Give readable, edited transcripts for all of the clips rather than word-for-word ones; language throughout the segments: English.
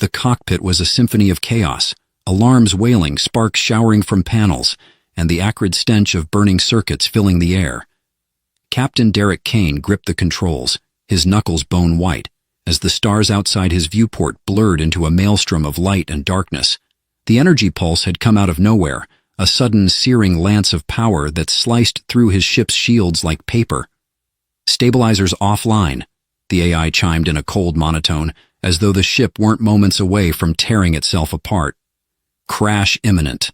The cockpit was a symphony of chaos, alarms wailing, sparks showering from panels, and the acrid stench of burning circuits filling the air. Captain Derek Kane gripped the controls, his knuckles bone white, as the stars outside his viewport blurred into a maelstrom of light and darkness. The energy pulse had come out of nowhere, a sudden searing lance of power that sliced through his ship's shields like paper. "Stabilizers offline," the AI chimed in a cold monotone, as though the ship weren't moments away from tearing itself apart. "Crash imminent."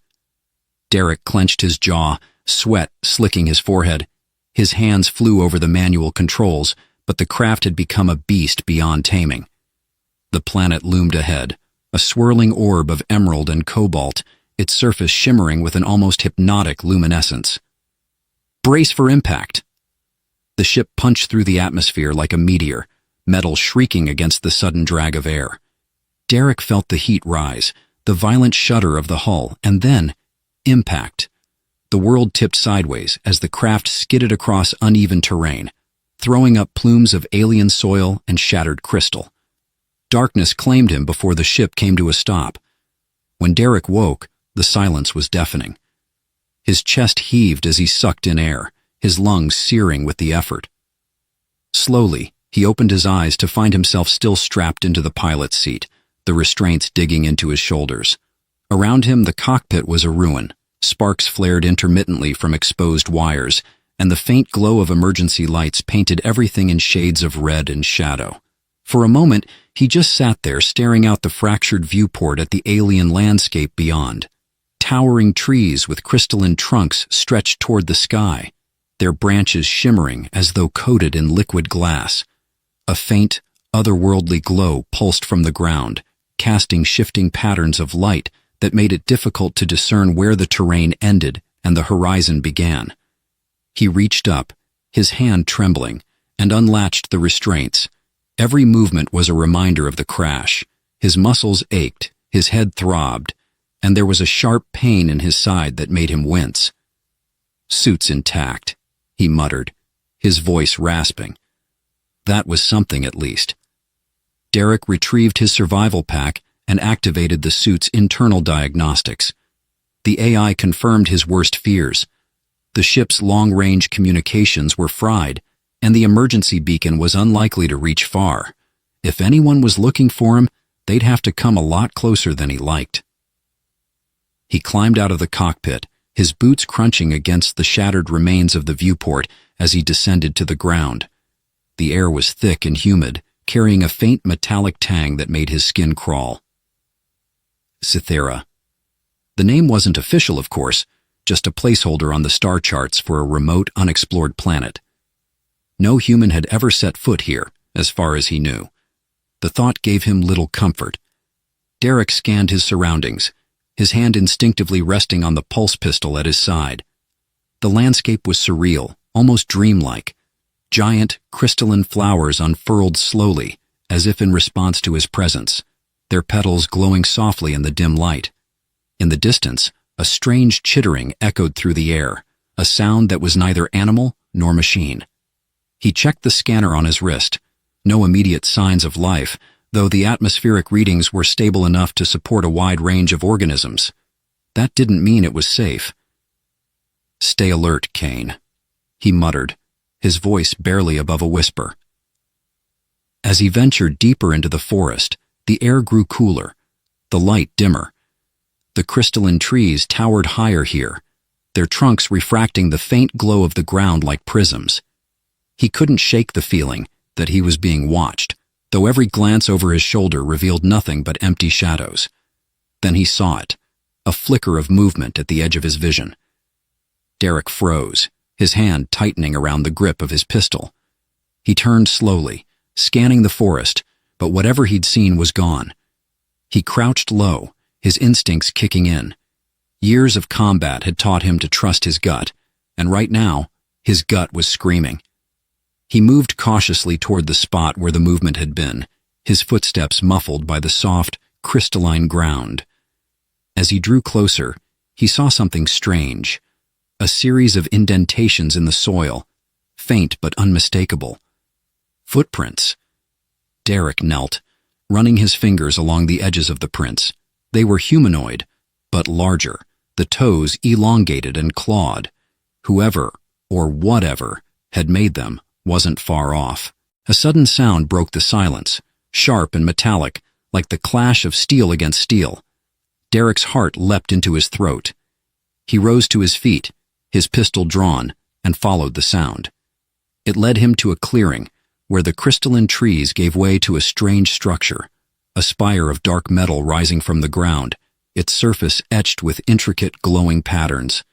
Derek clenched his jaw, sweat slicking his forehead. His hands flew over the manual controls, but the craft had become a beast beyond taming. The planet loomed ahead, a swirling orb of emerald and cobalt, its surface shimmering with an almost hypnotic luminescence. "Brace for impact." The ship punched through the atmosphere like a meteor, metal shrieking against the sudden drag of air. Derek felt the heat rise, the violent shudder of the hull, and then impact. The world tipped sideways as the craft skidded across uneven terrain, throwing up plumes of alien soil and shattered crystal. Darkness claimed him before the ship came to a stop. When Derek woke, the silence was deafening. His chest heaved as he sucked in air, his lungs searing with the effort. Slowly, he opened his eyes to find himself still strapped into the pilot's seat, the restraints digging into his shoulders. Around him, the cockpit was a ruin. Sparks flared intermittently from exposed wires, and the faint glow of emergency lights painted everything in shades of red and shadow. For a moment, he just sat there staring out the fractured viewport at the alien landscape beyond. Towering trees with crystalline trunks stretched toward the sky, their branches shimmering as though coated in liquid glass. A faint, otherworldly glow pulsed from the ground, casting shifting patterns of light that made it difficult to discern where the terrain ended and the horizon began. He reached up, his hand trembling, and unlatched the restraints. Every movement was a reminder of the crash. His muscles ached, his head throbbed, and there was a sharp pain in his side that made him wince. "Suit's intact," he muttered, his voice rasping. That was something at least. Derek retrieved his survival pack and activated the suit's internal diagnostics. The AI confirmed his worst fears. The ship's long-range communications were fried, and the emergency beacon was unlikely to reach far. If anyone was looking for him, they'd have to come a lot closer than he liked. He climbed out of the cockpit, his boots crunching against the shattered remains of the viewport as he descended to the ground. The air was thick and humid, carrying a faint metallic tang that made his skin crawl. Cythera. The name wasn't official, of course, just a placeholder on the star charts for a remote, unexplored planet. No human had ever set foot here, as far as he knew. The thought gave him little comfort. Derek scanned his surroundings, his hand instinctively resting on the pulse pistol at his side. The landscape was surreal, almost dreamlike. Giant, crystalline flowers unfurled slowly, as if in response to his presence, their petals glowing softly in the dim light. In the distance, a strange chittering echoed through the air, a sound that was neither animal nor machine. He checked the scanner on his wrist. No immediate signs of life, though the atmospheric readings were stable enough to support a wide range of organisms. That didn't mean it was safe. "Stay alert, Kane," he muttered, his voice barely above a whisper. As he ventured deeper into the forest, the air grew cooler, the light dimmer. The crystalline trees towered higher here, their trunks refracting the faint glow of the ground like prisms. He couldn't shake the feeling that he was being watched, though every glance over his shoulder revealed nothing but empty shadows. Then he saw it, a flicker of movement at the edge of his vision. Derek froze, his hand tightening around the grip of his pistol. He turned slowly, scanning the forest, but whatever he'd seen was gone. He crouched low, his instincts kicking in. Years of combat had taught him to trust his gut, and right now, his gut was screaming. He moved cautiously toward the spot where the movement had been, his footsteps muffled by the soft, crystalline ground. As he drew closer, he saw something strange. A series of indentations in the soil, faint but unmistakable. Footprints. Derek knelt, running his fingers along the edges of the prints. They were humanoid, but larger, the toes elongated and clawed. Whoever, or whatever, had made them wasn't far off. A sudden sound broke the silence, sharp and metallic, like the clash of steel against steel. Derek's heart leapt into his throat. He rose to his feet, his pistol drawn, and followed the sound. It led him to a clearing, where the crystalline trees gave way to a strange structure, a spire of dark metal rising from the ground, its surface etched with intricate glowing patterns.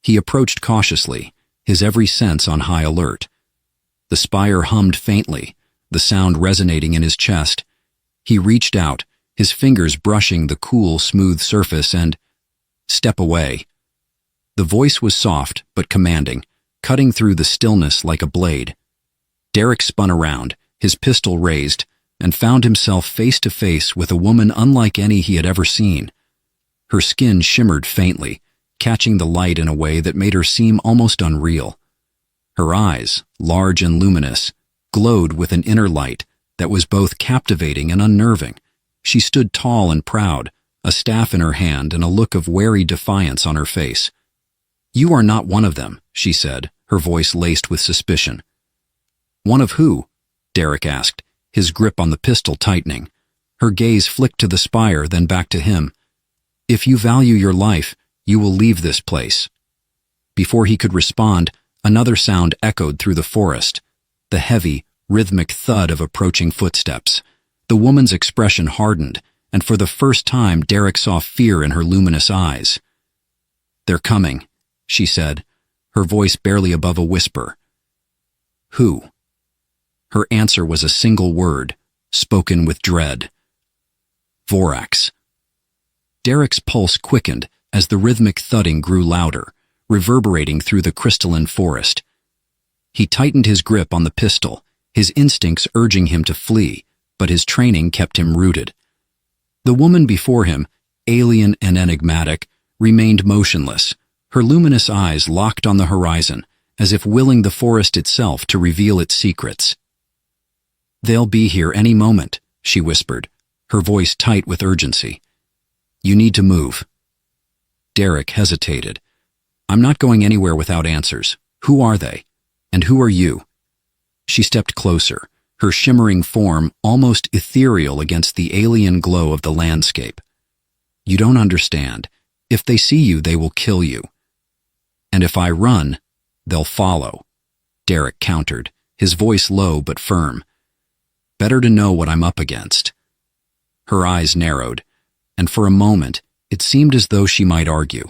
He approached cautiously, his every sense on high alert. The spire hummed faintly, the sound resonating in his chest. He reached out, his fingers brushing the cool, smooth surface, and "Step away." The voice was soft but commanding, cutting through the stillness like a blade. Derek spun around, his pistol raised, and found himself face to face with a woman unlike any he had ever seen. Her skin shimmered faintly, catching the light in a way that made her seem almost unreal. Her eyes, large and luminous, glowed with an inner light that was both captivating and unnerving. She stood tall and proud, a staff in her hand and a look of wary defiance on her face. "You are not one of them," she said, her voice laced with suspicion. "One of who?" Derek asked, his grip on the pistol tightening. Her gaze flicked to the spire, then back to him. "If you value your life, you will leave this place." Before he could respond, another sound echoed through the forest, the heavy, rhythmic thud of approaching footsteps. The woman's expression hardened, and for the first time Derek saw fear in her luminous eyes. "They're coming," she said, her voice barely above a whisper. "Who?" Her answer was a single word, spoken with dread. "Vorax." Derek's pulse quickened as the rhythmic thudding grew louder, reverberating through the crystalline forest. He tightened his grip on the pistol, his instincts urging him to flee, but his training kept him rooted. The woman before him, alien and enigmatic, remained motionless, her luminous eyes locked on the horizon, as if willing the forest itself to reveal its secrets. "They'll be here any moment," she whispered, her voice tight with urgency. "You need to move." Derek hesitated. "I'm not going anywhere without answers. Who are they? And who are you?" She stepped closer, her shimmering form almost ethereal against the alien glow of the landscape. "You don't understand. If they see you, they will kill you. And if I run, they'll follow," Derek countered, his voice low but firm. "Better to know what I'm up against." Her eyes narrowed, and for a moment it seemed as though she might argue.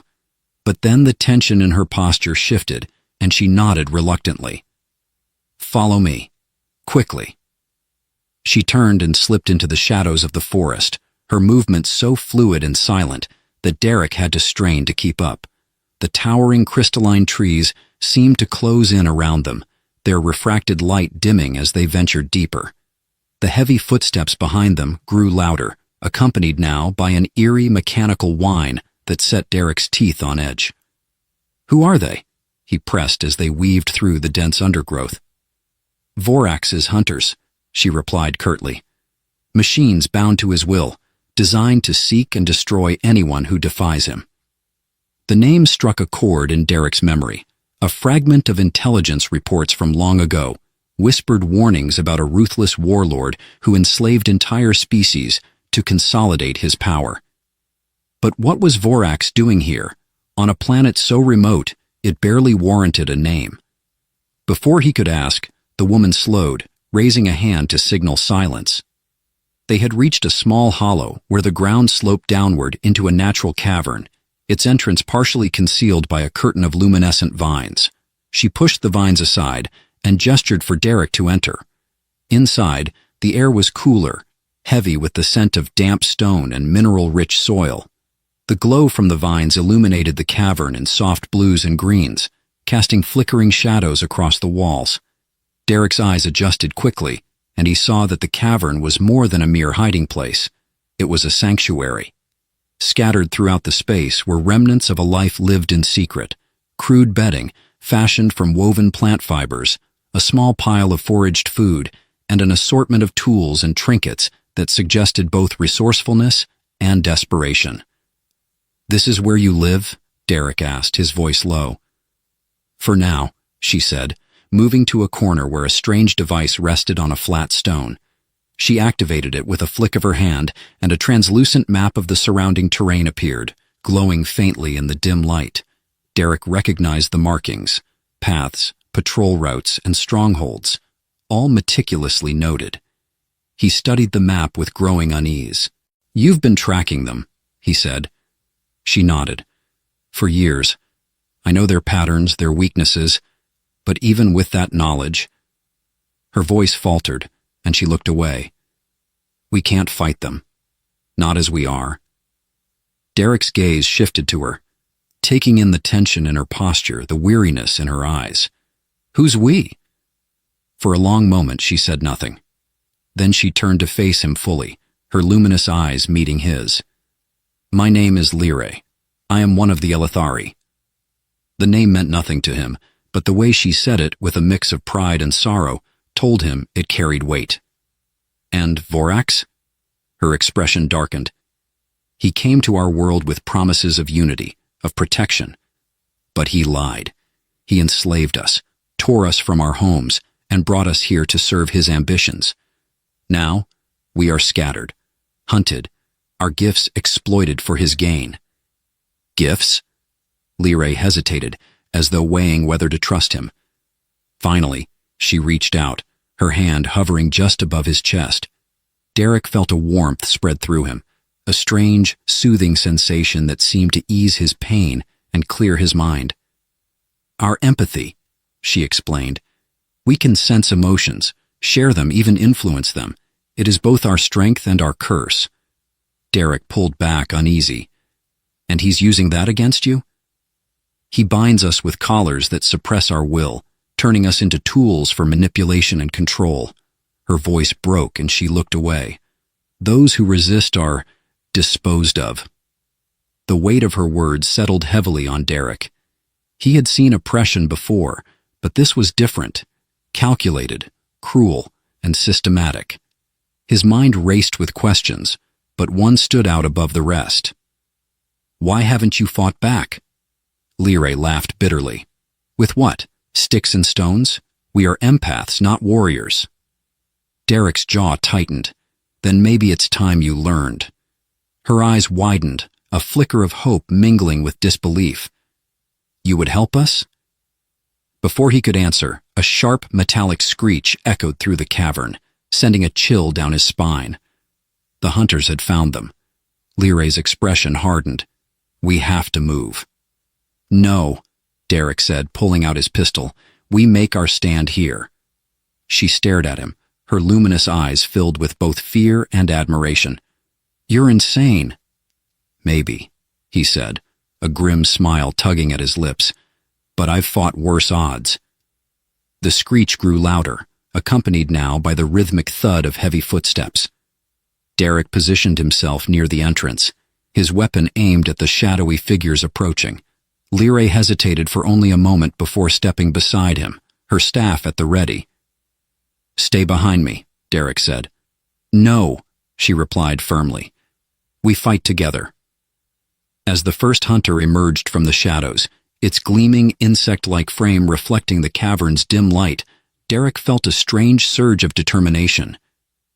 But then the tension in her posture shifted, and she nodded reluctantly. "Follow me. Quickly." She turned and slipped into the shadows of the forest, her movements so fluid and silent that Derek had to strain to keep up. The towering crystalline trees seemed to close in around them, their refracted light dimming as they ventured deeper. The heavy footsteps behind them grew louder, accompanied now by an eerie mechanical whine that set Derek's teeth on edge. "Who are they?" he pressed as they weaved through the dense undergrowth. "Vorax's hunters," she replied curtly. "Machines bound to his will, designed to seek and destroy anyone who defies him." The name struck a chord in Derek's memory, a fragment of intelligence reports from long ago, whispered warnings about a ruthless warlord who enslaved entire species to consolidate his power. But what was Vorax doing here, on a planet so remote it barely warranted a name? Before he could ask, the woman slowed, raising a hand to signal silence. They had reached a small hollow where the ground sloped downward into a natural cavern, its entrance partially concealed by a curtain of luminescent vines. She pushed the vines aside and gestured for Derek to enter. Inside, the air was cooler, heavy with the scent of damp stone and mineral-rich soil. The glow from the vines illuminated the cavern in soft blues and greens, casting flickering shadows across the walls. Derek's eyes adjusted quickly, and he saw that the cavern was more than a mere hiding place. It was a sanctuary. Scattered throughout the space were remnants of a life lived in secret, crude bedding fashioned from woven plant fibers, a small pile of foraged food, and an assortment of tools and trinkets that suggested both resourcefulness and desperation. "This is where you live?" Derek asked, his voice low. "For now," she said, moving to a corner where a strange device rested on a flat stone. She activated it with a flick of her hand, and a translucent map of the surrounding terrain appeared, glowing faintly in the dim light. Derek recognized the markings, paths, patrol routes, and strongholds, all meticulously noted. He studied the map with growing unease. "You've been tracking them," he said. She nodded. "For years. I know their patterns, their weaknesses, but even with that knowledge—" Her voice faltered, and she looked away. "We can't fight them. Not as we are." Derek's gaze shifted to her, taking in the tension in her posture, the weariness in her eyes. "Who's we?" For a long moment she said nothing. Then she turned to face him fully, her luminous eyes meeting his. "My name is Lyre. I am one of the Elithari." The name meant nothing to him, but the way she said it, with a mix of pride and sorrow, told him it carried weight. "And Vorax?" Her expression darkened. "He came to our world with promises of unity, of protection. But he lied. He enslaved us, tore us from our homes, and brought us here to serve his ambitions. Now, we are scattered, hunted, our gifts exploited for his gain." "Gifts?" Lyre hesitated, as though weighing whether to trust him. Finally, she reached out, her hand hovering just above his chest. Derek felt a warmth spread through him, a strange, soothing sensation that seemed to ease his pain and clear his mind. "Our empathy," she explained. "We can sense emotions, share them, even influence them. It is both our strength and our curse." Derek pulled back, uneasy. "And he's using that against you?" "He binds us with collars that suppress our will, turning us into tools for manipulation and control." Her voice broke and she looked away. "Those who resist are disposed of." The weight of her words settled heavily on Derek. He had seen oppression before, but this was different, calculated, cruel, and systematic. His mind raced with questions, but one stood out above the rest. "Why haven't you fought back?" Lyre laughed bitterly. "With what? Sticks and stones? We are empaths, not warriors." Derek's jaw tightened. "Then maybe it's time you learned." Her eyes widened, a flicker of hope mingling with disbelief. "You would help us?" Before he could answer, a sharp, metallic screech echoed through the cavern, sending a chill down his spine. The hunters had found them. Lyre's expression hardened. "We have to move." "No," Derek said, pulling out his pistol. "We make our stand here." She stared at him, her luminous eyes filled with both fear and admiration. "You're insane." "Maybe," he said, a grim smile tugging at his lips. "But I've fought worse odds." The screech grew louder, accompanied now by the rhythmic thud of heavy footsteps. Derek positioned himself near the entrance, his weapon aimed at the shadowy figures approaching. Lyre hesitated for only a moment before stepping beside him, her staff at the ready. "Stay behind me," Derek said. "No," she replied firmly. "We fight together." As the first hunter emerged from the shadows, its gleaming, insect-like frame reflecting the cavern's dim light, Derek felt a strange surge of determination.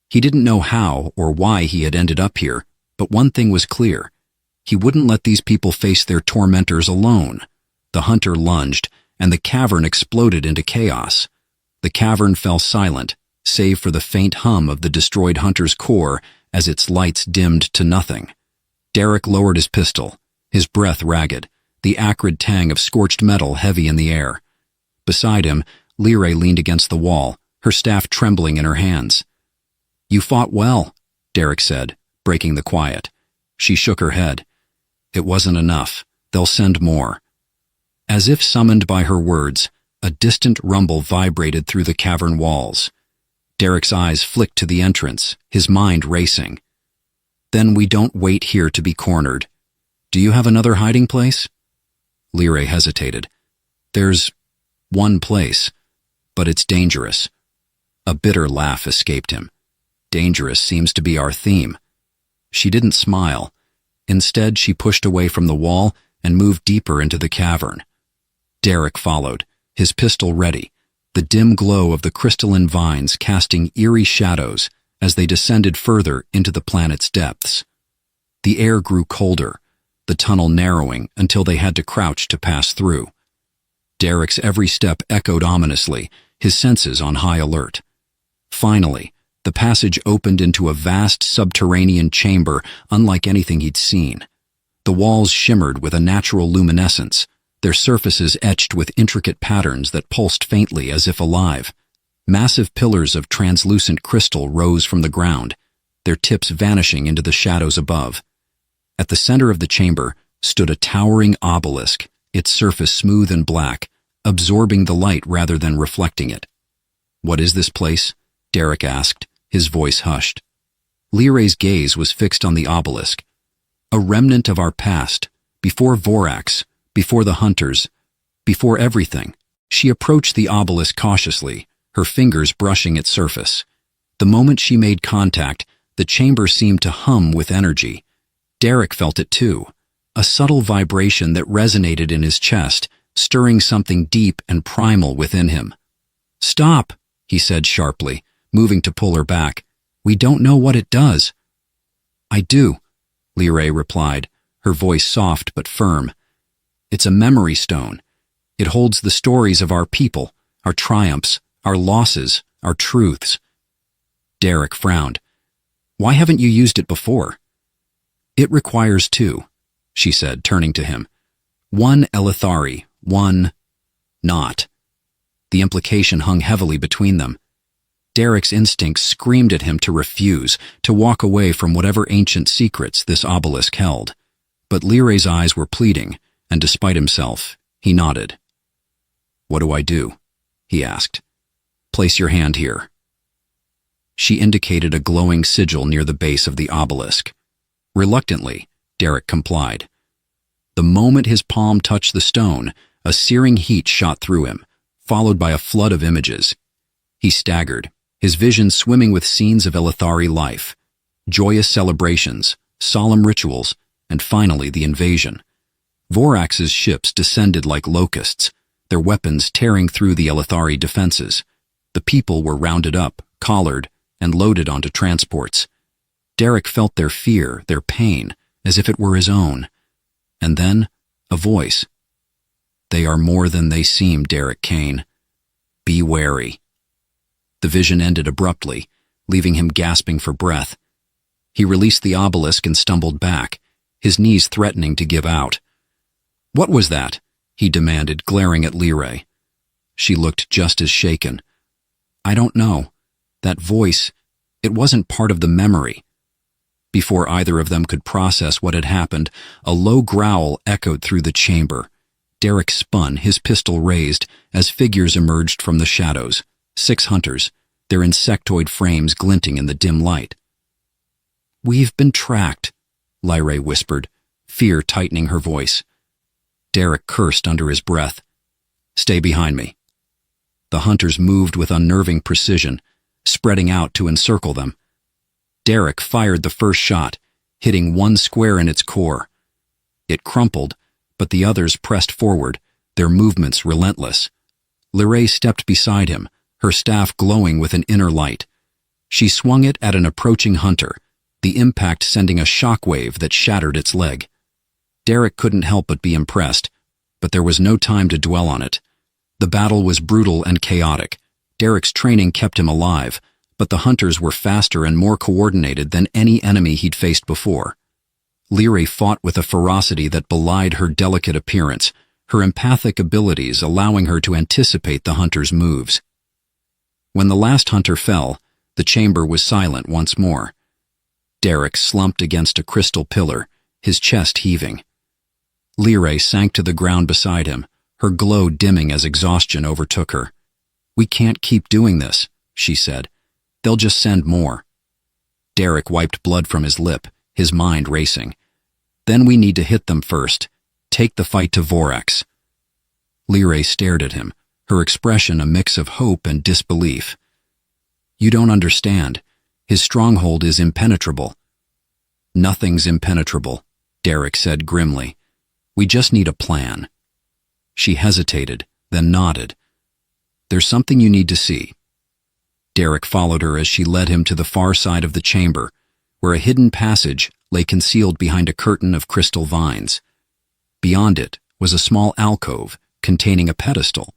He didn't know how or why he had ended up here, but one thing was clear. He wouldn't let these people face their tormentors alone. The hunter lunged, and the cavern exploded into chaos. The cavern fell silent, save for the faint hum of the destroyed hunter's core as its lights dimmed to nothing. Derek lowered his pistol, his breath ragged, the acrid tang of scorched metal heavy in the air. Beside him, Lyre leaned against the wall, her staff trembling in her hands. "You fought well," Derek said, breaking the quiet. She shook her head. "It wasn't enough. They'll send more." As if summoned by her words, a distant rumble vibrated through the cavern walls. Derek's eyes flicked to the entrance, his mind racing. "Then we don't wait here to be cornered. Do you have another hiding place?" Lyre hesitated. "There's one place, but it's dangerous." A bitter laugh escaped him. Dangerous seems to be our theme. She didn't smile. Instead, she pushed away from the wall and moved deeper into the cavern. Derek followed, his pistol ready, the dim glow of the crystalline vines casting eerie shadows as they descended further into the planet's depths. The air grew colder, the tunnel narrowing until they had to crouch to pass through. Derek's every step echoed ominously, his senses on high alert. Finally, the passage opened into a vast subterranean chamber unlike anything he'd seen. The walls shimmered with a natural luminescence, their surfaces etched with intricate patterns that pulsed faintly as if alive. Massive pillars of translucent crystal rose from the ground, their tips vanishing into the shadows above. At the center of the chamber stood a towering obelisk, its surface smooth and black, absorbing the light rather than reflecting it. "What is this place?" Derek asked, his voice hushed. Lyray's gaze was fixed on the obelisk. "A remnant of our past, before Vorax, before the hunters, before everything." She approached the obelisk cautiously, her fingers brushing its surface. The moment she made contact, the chamber seemed to hum with energy. Derek felt it too, a subtle vibration that resonated in his chest, stirring something deep and primal within him. "Stop," he said sharply, moving to pull her back. "We don't know what it does." "I do," Lyray replied, her voice soft but firm. "It's a memory stone. It holds the stories of our people, our triumphs, our losses, our truths." Derek frowned. "Why haven't you used it before?" "It requires two," she said, turning to him. "One Elithari, one not." The implication hung heavily between them. Derek's instincts screamed at him to refuse, to walk away from whatever ancient secrets this obelisk held. But Lyray's eyes were pleading, and despite himself, he nodded. "What do I do?" he asked. "Place your hand here." She indicated a glowing sigil near the base of the obelisk. Reluctantly, Derek complied. The moment his palm touched the stone, a searing heat shot through him, followed by a flood of images. He staggered, his vision swimming with scenes of Elithari life, joyous celebrations, solemn rituals, and finally the invasion. Vorax's ships descended like locusts, their weapons tearing through the Elithari defenses. The people were rounded up, collared, and loaded onto transports. Derek felt their fear, their pain, as if it were his own. And then, a voice. "They are more than they seem, Derek Kane. Be wary." The vision ended abruptly, leaving him gasping for breath. He released the obelisk and stumbled back, his knees threatening to give out. "What was that?" he demanded, glaring at Lyray. She looked just as shaken. "I don't know. That voice, it wasn't part of the memory." Before either of them could process what had happened, a low growl echoed through the chamber. Derek spun, his pistol raised, as figures emerged from the shadows. 6 hunters, their insectoid frames glinting in the dim light. "We've been tracked," Lyray whispered, fear tightening her voice. Derek cursed under his breath. "Stay behind me." The hunters moved with unnerving precision, spreading out to encircle them. Derek fired the first shot, hitting one square in its core. It crumpled, but the others pressed forward, their movements relentless. Lyray stepped beside him, her staff glowing with an inner light. She swung it at an approaching hunter, the impact sending a shockwave that shattered its leg. Derek couldn't help but be impressed, but there was no time to dwell on it. The battle was brutal and chaotic. Derek's training kept him alive, but the hunters were faster and more coordinated than any enemy he'd faced before. Lyray fought with a ferocity that belied her delicate appearance, her empathic abilities allowing her to anticipate the hunter's moves. When the last hunter fell, the chamber was silent once more. Derek slumped against a crystal pillar, his chest heaving. Lyray sank to the ground beside him, her glow dimming as exhaustion overtook her. "We can't keep doing this," she said. "They'll just send more." Derek wiped blood from his lip, his mind racing. "Then we need to hit them first. Take the fight to Vorax." Lyray stared at him, her expression a mix of hope and disbelief. "You don't understand. His stronghold is impenetrable." "Nothing's impenetrable," Derek said grimly. "We just need a plan." She hesitated, then nodded. "There's something you need to see." Derek followed her as she led him to the far side of the chamber, where a hidden passage lay concealed behind a curtain of crystal vines. Beyond it was a small alcove containing a pedestal.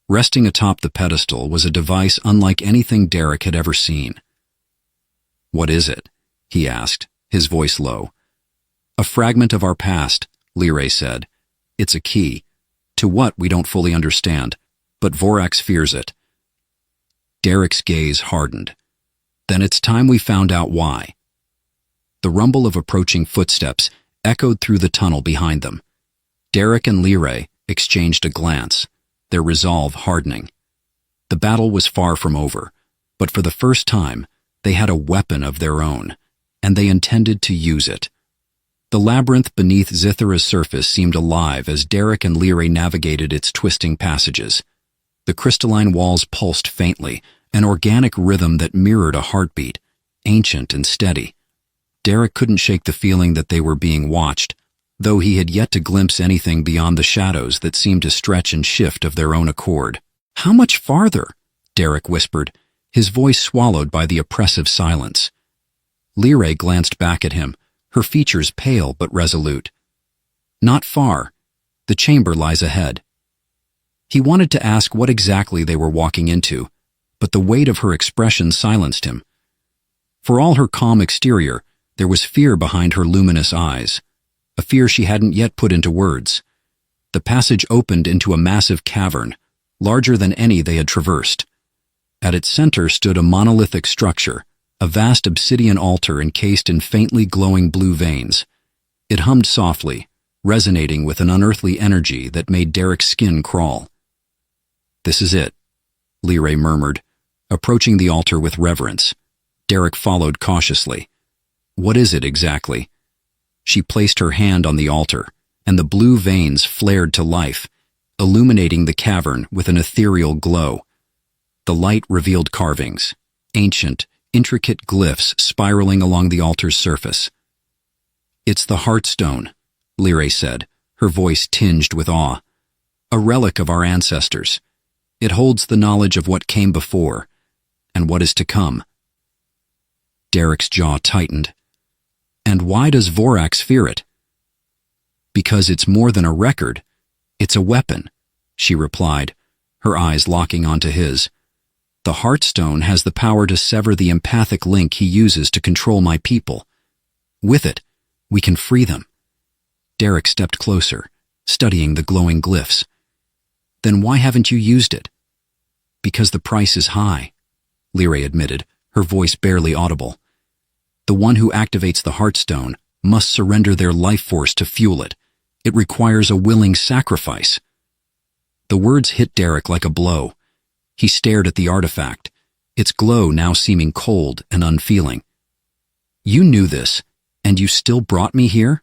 Resting atop the pedestal was a device unlike anything Derek had ever seen. "What is it?" he asked, his voice low. "A fragment of our past," Lyrae said. "It's a key. To what, we don't fully understand, but Vorax fears it." Derek's gaze hardened. "Then it's time we found out why." The rumble of approaching footsteps echoed through the tunnel behind them. Derek and Lyrae exchanged a glance, their resolve hardening. The battle was far from over, but for the first time, they had a weapon of their own, and they intended to use it. The labyrinth beneath Zithara's surface seemed alive as Derek and Lyrae navigated its twisting passages. The crystalline walls pulsed faintly, an organic rhythm that mirrored a heartbeat, ancient and steady. Derek couldn't shake the feeling that they were being watched, though he had yet to glimpse anything beyond the shadows that seemed to stretch and shift of their own accord. "How much farther?" Derek whispered, his voice swallowed by the oppressive silence. Lyrae glanced back at him, her features pale but resolute. "Not far. The chamber lies ahead." He wanted to ask what exactly they were walking into, but the weight of her expression silenced him. For all her calm exterior, there was fear behind her luminous eyes, a fear she hadn't yet put into words. The passage opened into a massive cavern, larger than any they had traversed. At its center stood a monolithic structure, a vast obsidian altar encased in faintly glowing blue veins. It hummed softly, resonating with an unearthly energy that made Derek's skin crawl. "This is it," Lyrae murmured, approaching the altar with reverence. Derek followed cautiously. "What is it exactly?" She placed her hand on the altar, and the blue veins flared to life, illuminating the cavern with an ethereal glow. The light revealed carvings, ancient, intricate glyphs spiraling along the altar's surface. "It's the Heartstone," Lyrae said, her voice tinged with awe. "A relic of our ancestors. It holds the knowledge of what came before, and what is to come." Derek's jaw tightened. "And why does Vorax fear it?" "Because it's more than a record. It's a weapon," she replied, her eyes locking onto his. "The Heartstone has the power to sever the empathic link he uses to control my people. With it, we can free them." Derek stepped closer, studying the glowing glyphs. "Then why haven't you used it?" "Because the price is high," Lyrae admitted, her voice barely audible. "The one who activates the Heartstone must surrender their life force to fuel it. It requires a willing sacrifice." The words hit Derek like a blow. He stared at the artifact, its glow now seeming cold and unfeeling. "You knew this, and you still brought me here?"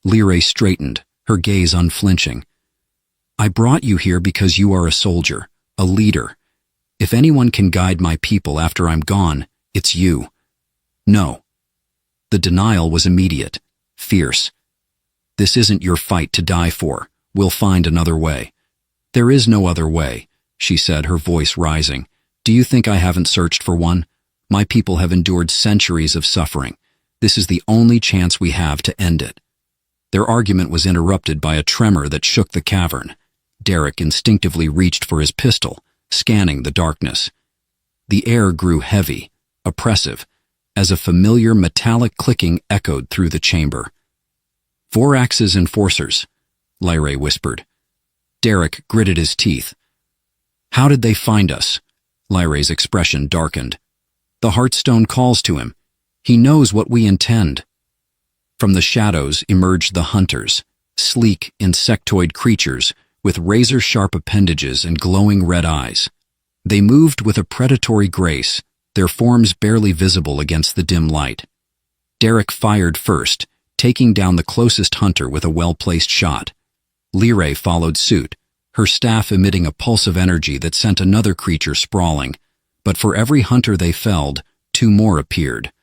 Lyrae straightened, her gaze unflinching. "I brought you here because you are a soldier, a leader. If anyone can guide my people after I'm gone, it's you." "No." The denial was immediate, fierce. "This isn't your fight to die for. We'll find another way." "There is no other way," she said, her voice rising. "Do you think I haven't searched for one? My people have endured centuries of suffering. This is the only chance we have to end it." Their argument was interrupted by a tremor that shook the cavern. Derek instinctively reached for his pistol, scanning the darkness. The air grew heavy, oppressive, as a familiar metallic clicking echoed through the chamber. "Vorax's enforcers," Lyrae whispered. Derek gritted his teeth. "How did they find us?" Lyrae's expression darkened. "The Heartstone calls to him. He knows what we intend." From the shadows emerged the hunters, sleek, insectoid creatures with razor-sharp appendages and glowing red eyes. They moved with a predatory grace, their forms barely visible against the dim light. Derek fired first, taking down the closest hunter with a well-placed shot. Lyrae followed suit, her staff emitting a pulse of energy that sent another creature sprawling, But for every hunter they felled, two more appeared.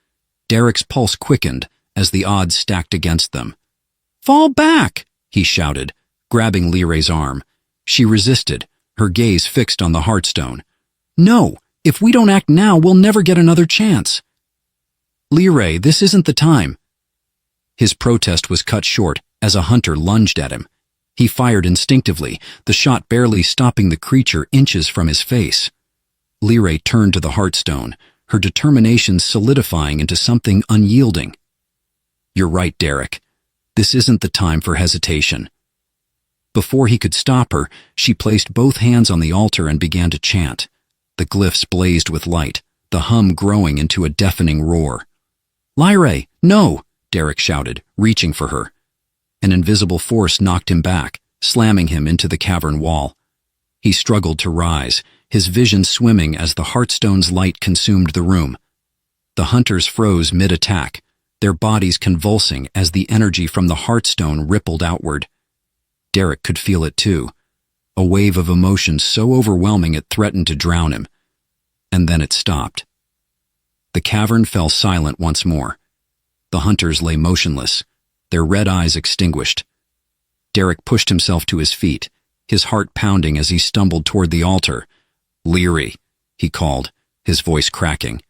Derek's pulse quickened as the odds stacked against them. "Fall back!" he shouted, grabbing Liray's arm. She resisted, her gaze fixed on the Heartstone. "No! If we don't act now, we'll never get another chance." "Liray, this isn't the time." His protest was cut short as a hunter lunged at him. He fired instinctively, the shot barely stopping the creature inches from his face. Liray turned to the Heartstone, her determination solidifying into something unyielding. "You're right, Derek. This isn't the time for hesitation." Before he could stop her, she placed both hands on the altar and began to chant. The glyphs blazed with light, the hum growing into a deafening roar. "Liray, no!" Derek shouted, reaching for her. An invisible force knocked him back, slamming him into the cavern wall. He struggled to rise, his vision swimming as the Heartstone's light consumed the room. The hunters froze mid-attack, their bodies convulsing as the energy from the Heartstone rippled outward. Derek could feel it too, a wave of emotion so overwhelming it threatened to drown him. And then it stopped. The cavern fell silent once more. The hunters lay motionless, their red eyes extinguished. Derek pushed himself to his feet, his heart pounding as he stumbled toward the altar. "Liray," he called, his voice cracking.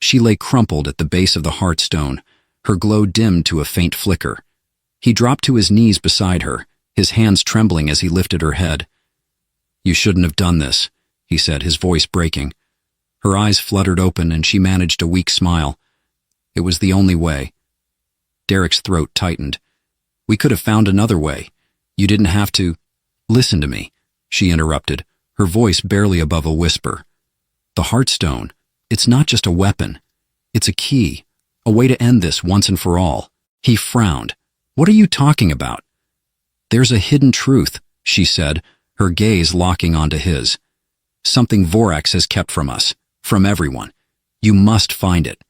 She lay crumpled at the base of the Heartstone, her glow dimmed to a faint flicker. He dropped to his knees beside her, his hands trembling as he lifted her head. "You shouldn't have done this," he said, his voice breaking. Her eyes fluttered open and she managed a weak smile. "It was the only way." Derek's throat tightened. "We could have found another way. You didn't have to—" "Listen to me," she interrupted, her voice barely above a whisper. "The Heartstone, it's not just a weapon. It's a key, a way to end this once and for all." He frowned. "What are you talking about?" "There's a hidden truth," she said, her gaze locking onto his. "Something Vorax has kept from us, from everyone. You must find it."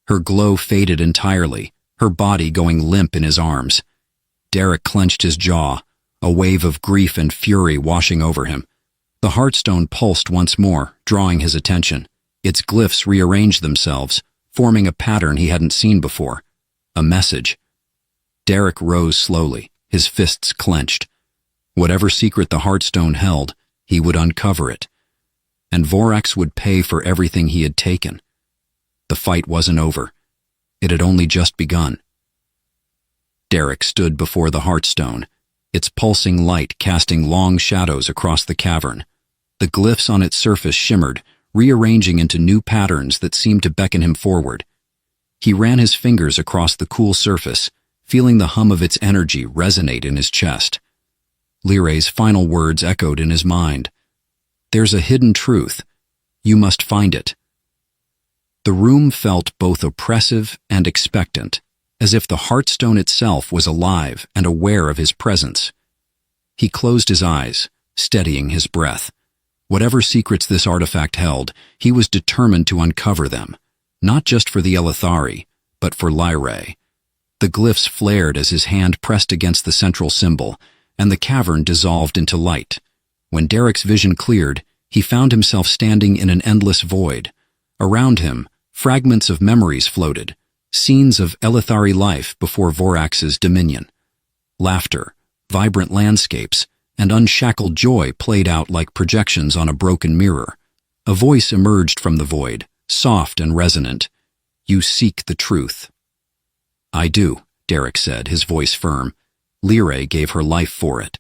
Her glow faded entirely, her body going limp in his arms. Derek clenched his jaw, a wave of grief and fury washing over him. The Heartstone pulsed once more, drawing his attention. Its glyphs rearranged themselves, forming a pattern he hadn't seen before. A message. Derek rose slowly, his fists clenched. Whatever secret the Heartstone held, he would uncover it. And Vorax would pay for everything he had taken. The fight wasn't over. It had only just begun. Derek stood before the Heartstone, its pulsing light casting long shadows across the cavern. The glyphs on its surface shimmered, rearranging into new patterns that seemed to beckon him forward. He ran his fingers across the cool surface, feeling the hum of its energy resonate in his chest. Liray's final words echoed in his mind. "There's a hidden truth. You must find it." The room felt both oppressive and expectant, as if the Heartstone itself was alive and aware of his presence. He closed his eyes, steadying his breath. Whatever secrets this artifact held, he was determined to uncover them, not just for the Elithari, but for Liray. The glyphs flared as his hand pressed against the central symbol, and the cavern dissolved into light. When Derek's vision cleared, he found himself standing in an endless void. Around him, fragments of memories floated, scenes of Elithari life before Vorax's dominion. Laughter, vibrant landscapes, and unshackled joy played out like projections on a broken mirror. A voice emerged from the void, soft and resonant. "You seek the truth." "I do," Derek said, his voice firm. Liray gave her life for it.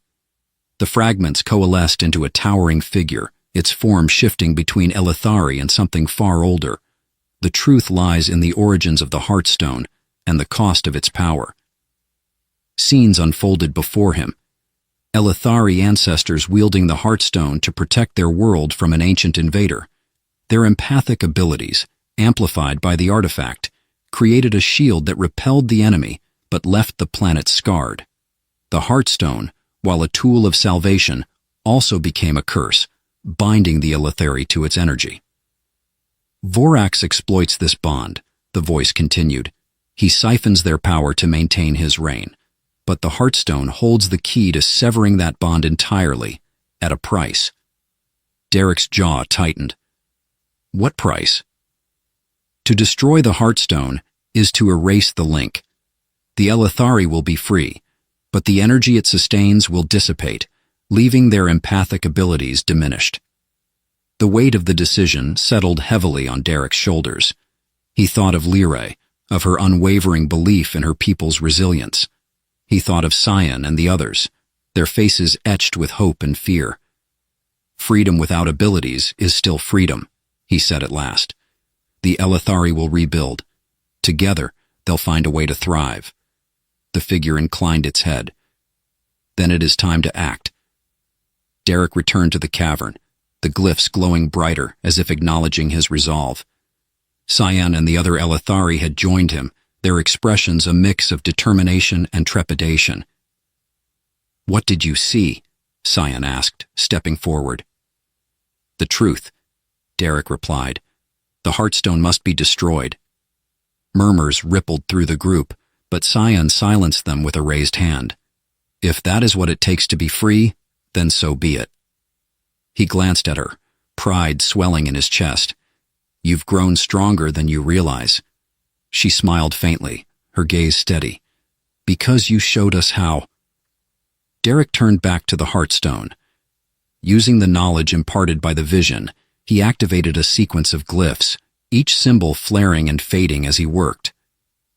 The fragments coalesced into a towering figure, its form shifting between Elithari and something far older. The truth lies in the origins of the Heartstone and the cost of its power. Scenes unfolded before him. Elithari ancestors wielding the Heartstone to protect their world from an ancient invader. Their empathic abilities, amplified by the artifact, created a shield that repelled the enemy but left the planet scarred. The Heartstone, while a tool of salvation, also became a curse, binding the Elithari to its energy. "Vorax exploits this bond," the voice continued. "He siphons their power to maintain his reign. But the Heartstone holds the key to severing that bond entirely, at a price." Derek's jaw tightened. What price? To destroy the Heartstone is to erase the link. The Elethari will be free, but the energy it sustains will dissipate, leaving their empathic abilities diminished. The weight of the decision settled heavily on Derek's shoulders. He thought of Lyrae, of her unwavering belief in her people's resilience. He thought of Cyan and the others, their faces etched with hope and fear. Freedom without abilities is still freedom, he said at last. The Elethari will rebuild. Together, they'll find a way to thrive. The figure inclined its head. Then it is time to act. Derek returned to the cavern, the glyphs glowing brighter as if acknowledging his resolve. Cyan and the other Elethari had joined him, their expressions a mix of determination and trepidation. "What did you see?" Cyan asked, stepping forward. "The truth," Derek replied. "The Heartstone must be destroyed." Murmurs rippled through the group, but Cyan silenced them with a raised hand. "If that is what it takes to be free, then so be it." He glanced at her, pride swelling in his chest. "You've grown stronger than you realize." She smiled faintly, her gaze steady. "Because you showed us how." Derek turned back to the Heartstone. Using the knowledge imparted by the vision, he activated a sequence of glyphs, each symbol flaring and fading as he worked.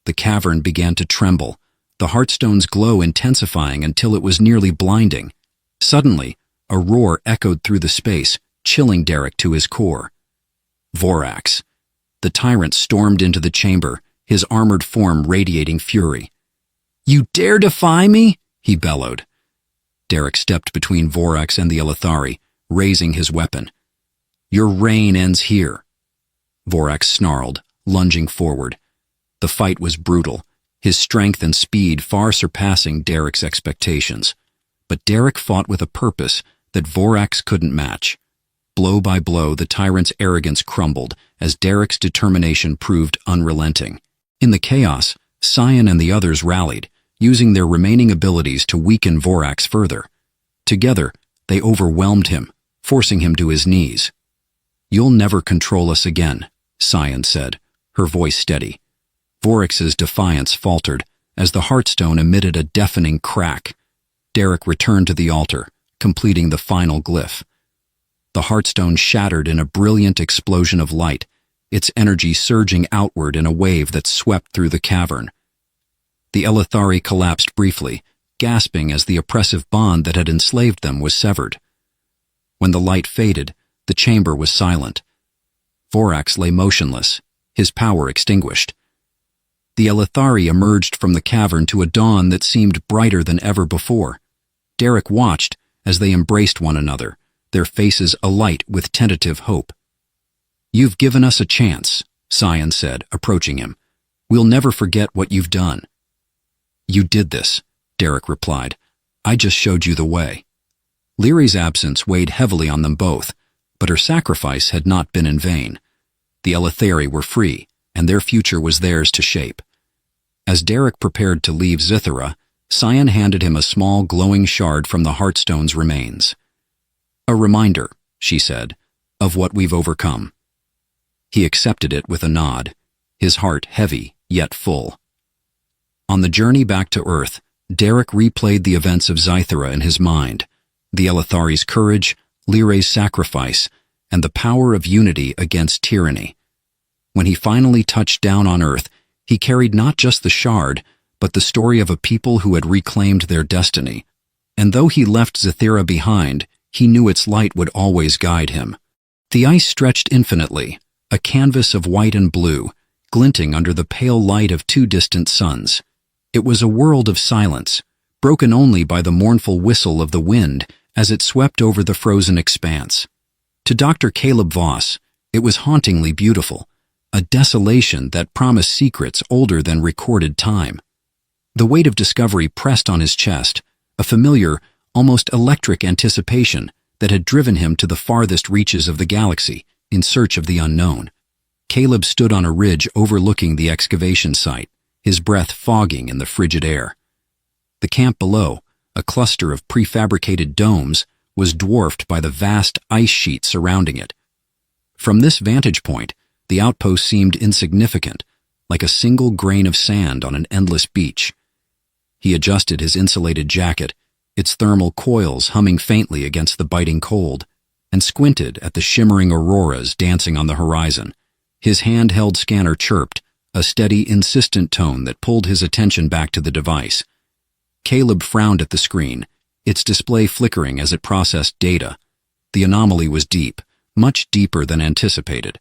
The cavern began to tremble, the Heartstone's glow intensifying until it was nearly blinding. Suddenly, a roar echoed through the space, chilling Derek to his core. Vorax. The tyrant stormed into the chamber, his armored form radiating fury. "You dare defy me?" he bellowed. Derek stepped between Vorax and the Elethari, raising his weapon. "Your reign ends here." Vorax snarled, lunging forward. The fight was brutal, his strength and speed far surpassing Derek's expectations. But Derek fought with a purpose that Vorax couldn't match. Blow by blow, the tyrant's arrogance crumbled as Derek's determination proved unrelenting. In the chaos, Cyan and the others rallied, using their remaining abilities to weaken Vorax further. Together, they overwhelmed him, forcing him to his knees. "You'll never control us again," Cyan said, her voice steady. Vorax's defiance faltered as the Heartstone emitted a deafening crack. Derek returned to the altar, completing the final glyph. The Heartstone shattered in a brilliant explosion of light, its energy surging outward in a wave that swept through the cavern. The Elethari collapsed briefly, gasping as the oppressive bond that had enslaved them was severed. When the light faded, the chamber was silent. Vorax lay motionless, his power extinguished. The Elethari emerged from the cavern to a dawn that seemed brighter than ever before. Derek watched as they embraced one another, their faces alight with tentative hope. "You've given us a chance," Cyan said, approaching him. "We'll never forget what you've done." "You did this," Derek replied. "I just showed you the way." Lyrae's absence weighed heavily on them both, but her sacrifice had not been in vain. The Elethari were free, and their future was theirs to shape. As Derek prepared to leave Zithara, Cyan handed him a small glowing shard from the Heartstone's remains. "A reminder," she said, "of what we've overcome." He accepted it with a nod, his heart heavy yet full. On the journey back to Earth, Derek replayed the events of Zithara in his mind, the Elethari's courage, Lyrae's sacrifice, and the power of unity against tyranny. When he finally touched down on Earth, he carried not just the shard, but the story of a people who had reclaimed their destiny. And though he left Zithara behind, he knew its light would always guide him. The ice stretched infinitely, a canvas of white and blue, glinting under the pale light of two distant suns. It was a world of silence, broken only by the mournful whistle of the wind as it swept over the frozen expanse. To Dr. Caleb Voss, it was hauntingly beautiful, a desolation that promised secrets older than recorded time. The weight of discovery pressed on his chest, a familiar, almost electric anticipation that had driven him to the farthest reaches of the galaxy in search of the unknown. Caleb stood on a ridge overlooking the excavation site, his breath fogging in the frigid air. The camp below, a cluster of prefabricated domes, was dwarfed by the vast ice sheet surrounding it. From this vantage point, the outpost seemed insignificant, like a single grain of sand on an endless beach. He adjusted his insulated jacket, its thermal coils humming faintly against the biting cold, and squinted at the shimmering auroras dancing on the horizon. His handheld scanner chirped, a steady, insistent tone that pulled his attention back to the device. Caleb frowned at the screen, its display flickering as it processed data. The anomaly was deep, much deeper than anticipated.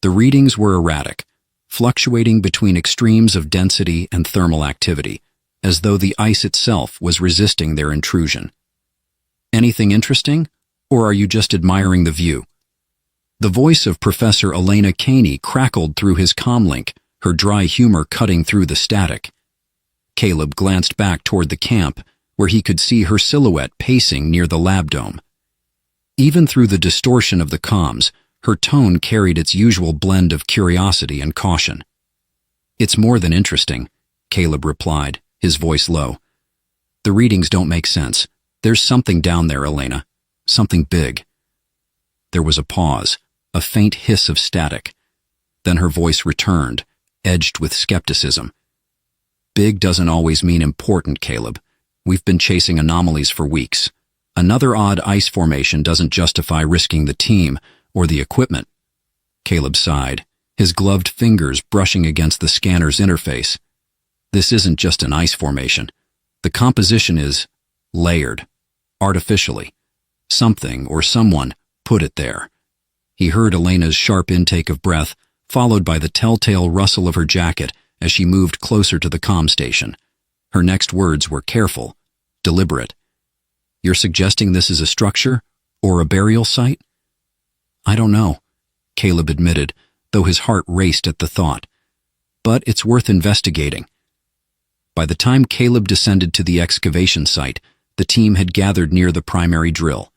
The readings were erratic, fluctuating between extremes of density and thermal activity, as though the ice itself was resisting their intrusion. Anything interesting, or are you just admiring the view? The voice of Professor Elena Caney crackled through his comlink, her dry humor cutting through the static. Caleb glanced back toward the camp, where he could see her silhouette pacing near the lab dome. Even through the distortion of the comms, her tone carried its usual blend of curiosity and caution. "It's more than interesting," Caleb replied, his voice low. "The readings don't make sense. There's something down there, Elena. Something big." There was a pause, a faint hiss of static. Then her voice returned, edged with skepticism. "Big doesn't always mean important, Caleb. We've been chasing anomalies for weeks. Another odd ice formation doesn't justify risking the team or the equipment." Caleb sighed, his gloved fingers brushing against the scanner's interface. "This isn't just an ice formation. The composition is layered, artificially. Something or someone put it there." He heard Elena's sharp intake of breath, followed by the telltale rustle of her jacket as she moved closer to the comm station. Her next words were careful, deliberate. "You're suggesting this is a structure or a burial site?" "I don't know," Caleb admitted, though his heart raced at the thought. "But it's worth investigating." By the time Caleb descended to the excavation site, the team had gathered near the primary drill.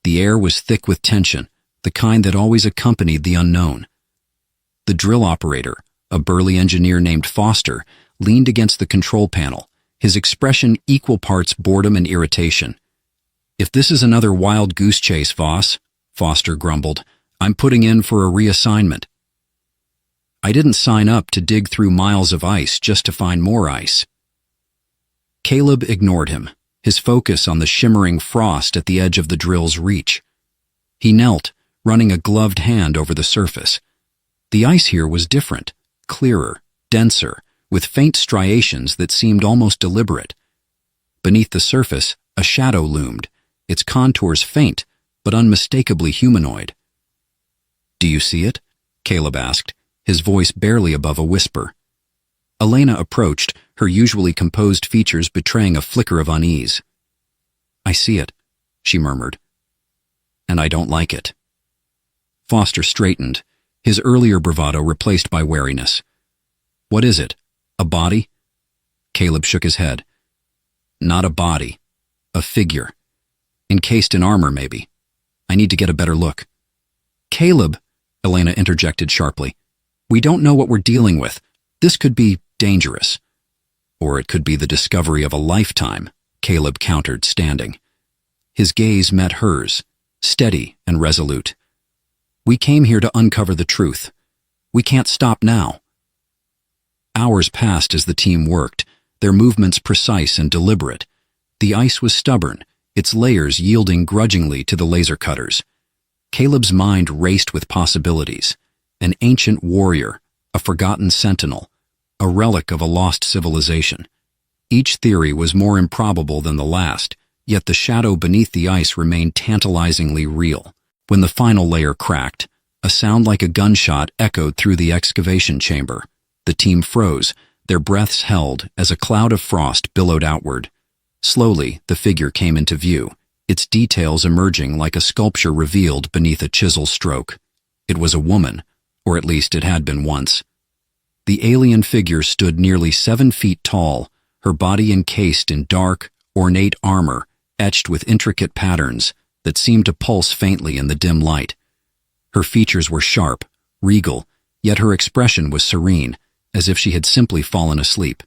The air was thick with tension, the kind that always accompanied the unknown. The drill operator, a burly engineer named Foster, leaned against the control panel, his expression equal parts boredom and irritation. "If this is another wild goose chase, Voss," Foster grumbled, "I'm putting in for a reassignment." "I didn't sign up to dig through miles of ice just to find more ice." Caleb ignored him, his focus on the shimmering frost at the edge of the drill's reach. He knelt, running a gloved hand over the surface. The ice here was different, clearer, denser, with faint striations that seemed almost deliberate. Beneath the surface, a shadow loomed, its contours faint, but unmistakably humanoid. "Do you see it?" Caleb asked, his voice barely above a whisper. Elena approached, her usually composed features betraying a flicker of unease. "I see it," she murmured. "And I don't like it." Foster straightened, his earlier bravado replaced by wariness. "What is it? A body?" Caleb shook his head. "Not a body. A figure. Encased in armor, maybe. I need to get a better look." "Caleb," Elena interjected sharply, "we don't know what we're dealing with. This could be dangerous." "Or it could be the discovery of a lifetime," Caleb countered, standing. His gaze met hers, steady and resolute. "We came here to uncover the truth. We can't stop now." Hours passed as the team worked, their movements precise and deliberate. The ice was stubborn, its layers yielding grudgingly to the laser cutters. Caleb's mind raced with possibilities. An ancient warrior, a forgotten sentinel, a relic of a lost civilization. Each theory was more improbable than the last, yet the shadow beneath the ice remained tantalizingly real. When the final layer cracked, a sound like a gunshot echoed through the excavation chamber. The team froze, their breaths held as a cloud of frost billowed outward. Slowly, the figure came into view, its details emerging like a sculpture revealed beneath a chisel stroke. It was a woman, or at least it had been once. The alien figure stood nearly 7 feet tall, her body encased in dark, ornate armor, etched with intricate patterns that seemed to pulse faintly in the dim light. Her features were sharp, regal, yet her expression was serene, as if she had simply fallen asleep.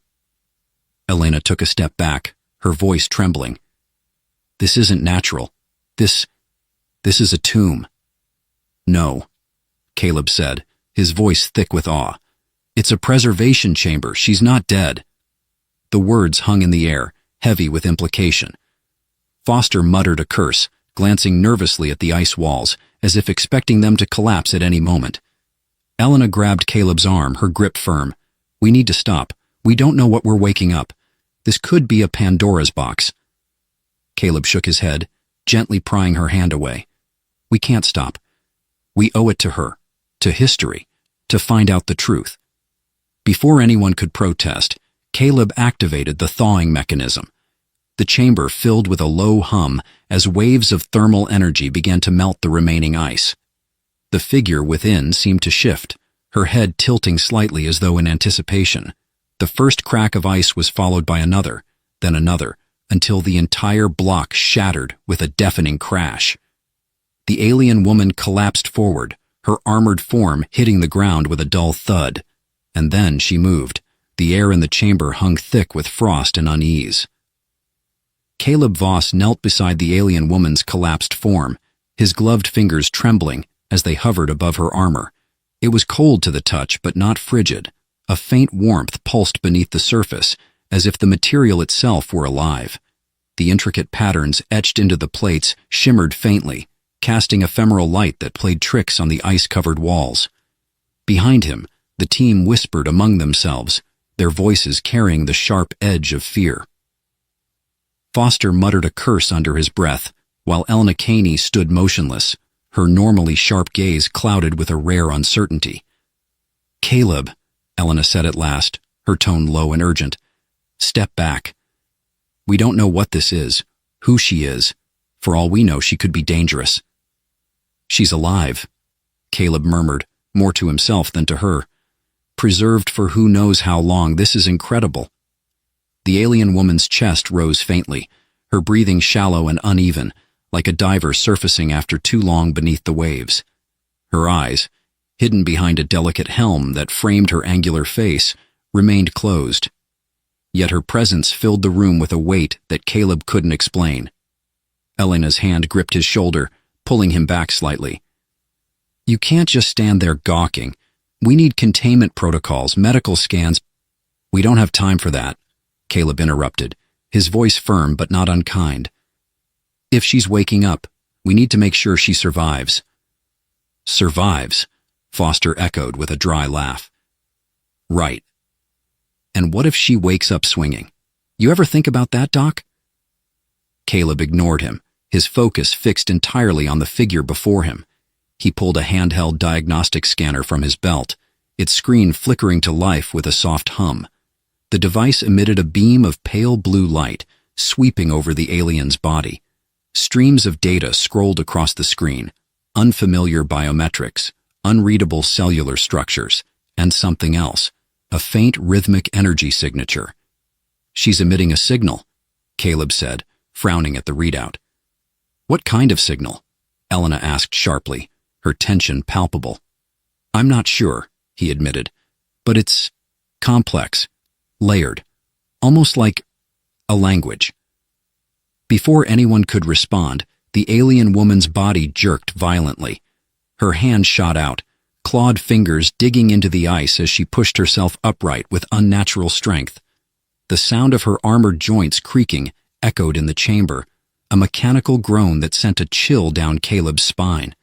Elena took a step back, her voice trembling. "This isn't natural. This is a tomb." "No," Caleb said, his voice thick with awe. "It's a preservation chamber. She's not dead." The words hung in the air, heavy with implication. Foster muttered a curse, glancing nervously at the ice walls, as if expecting them to collapse at any moment. Elena grabbed Caleb's arm, her grip firm. "We need to stop. We don't know what we're waking up. This could be a Pandora's box." Caleb shook his head, gently prying her hand away. "We can't stop. We owe it to her, to history, to find out the truth." Before anyone could protest, Caleb activated the thawing mechanism. The chamber filled with a low hum as waves of thermal energy began to melt the remaining ice. The figure within seemed to shift, her head tilting slightly as though in anticipation. The first crack of ice was followed by another, then another, until the entire block shattered with a deafening crash. The alien woman collapsed forward, her armored form hitting the ground with a dull thud. And then she moved. The air in the chamber hung thick with frost and unease. Caleb Voss knelt beside the alien woman's collapsed form, his gloved fingers trembling as they hovered above her armor. It was cold to the touch, but not frigid. A faint warmth pulsed beneath the surface, as if the material itself were alive. The intricate patterns etched into the plates shimmered faintly, casting ephemeral light that played tricks on the ice-covered walls. Behind him, the team whispered among themselves, their voices carrying the sharp edge of fear. Foster muttered a curse under his breath, while Elena Caney stood motionless, her normally sharp gaze clouded with a rare uncertainty. "Caleb," Elena said at last, her tone low and urgent, "step back. We don't know what this is, who she is. For all we know, she could be dangerous." "She's alive," Caleb murmured, more to himself than to her. "Preserved for who knows how long. This is incredible." The alien woman's chest rose faintly, her breathing shallow and uneven, like a diver surfacing after too long beneath the waves. Her eyes, hidden behind a delicate helm that framed her angular face, remained closed. Yet her presence filled the room with a weight that Caleb couldn't explain. Elena's hand gripped his shoulder, pulling him back slightly. "You can't just stand there gawking. We need containment protocols, medical scans." "We don't have time for that," Caleb interrupted, his voice firm but not unkind. "If she's waking up, we need to make sure she survives." "Survives," Foster echoed with a dry laugh. "Right. And what if she wakes up swinging? You ever think about that, Doc?" Caleb ignored him, his focus fixed entirely on the figure before him. He pulled a handheld diagnostic scanner from his belt, its screen flickering to life with a soft hum. The device emitted a beam of pale blue light, sweeping over the alien's body. Streams of data scrolled across the screen, unfamiliar biometrics, unreadable cellular structures, and something else, a faint rhythmic energy signature. "She's emitting a signal," Caleb said, frowning at the readout. "What kind of signal?" Elena asked sharply, her tension palpable. "I'm not sure," he admitted, "but it's complex, layered, almost like a language." Before anyone could respond, the alien woman's body jerked violently. Her hand shot out, clawed fingers digging into the ice as she pushed herself upright with unnatural strength. The sound of her armored joints creaking echoed in the chamber, a mechanical groan that sent a chill down Caleb's spine.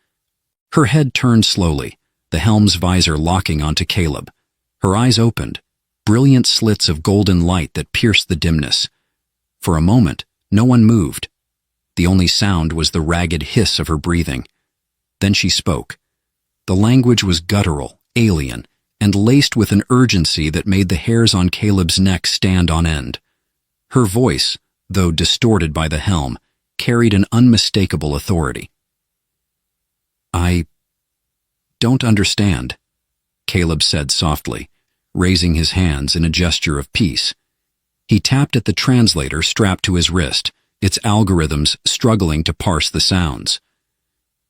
Her head turned slowly, the helm's visor locking onto Caleb. Her eyes opened, brilliant slits of golden light that pierced the dimness. For a moment, no one moved. The only sound was the ragged hiss of her breathing. Then she spoke. The language was guttural, alien, and laced with an urgency that made the hairs on Caleb's neck stand on end. Her voice, though distorted by the helm, carried an unmistakable authority. "I don't understand," Caleb said softly, raising his hands in a gesture of peace. He tapped at the translator strapped to his wrist, its algorithms struggling to parse the sounds.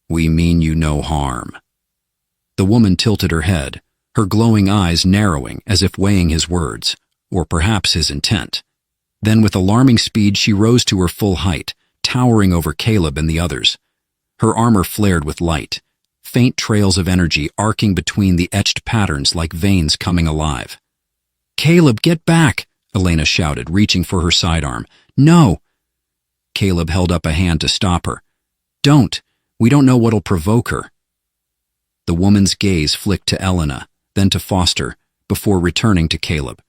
"We mean you no harm." The woman tilted her head, her glowing eyes narrowing as if weighing his words, or perhaps his intent. Then with alarming speed she rose to her full height, towering over Caleb and the others. Her armor flared with light, faint trails of energy arcing between the etched patterns like veins coming alive. "Caleb, get back!" Elena shouted, reaching for her sidearm. "No!" Caleb held up a hand to stop her. "Don't! We don't know what'll provoke her." The woman's gaze flicked to Elena, then to Foster, before returning to Caleb.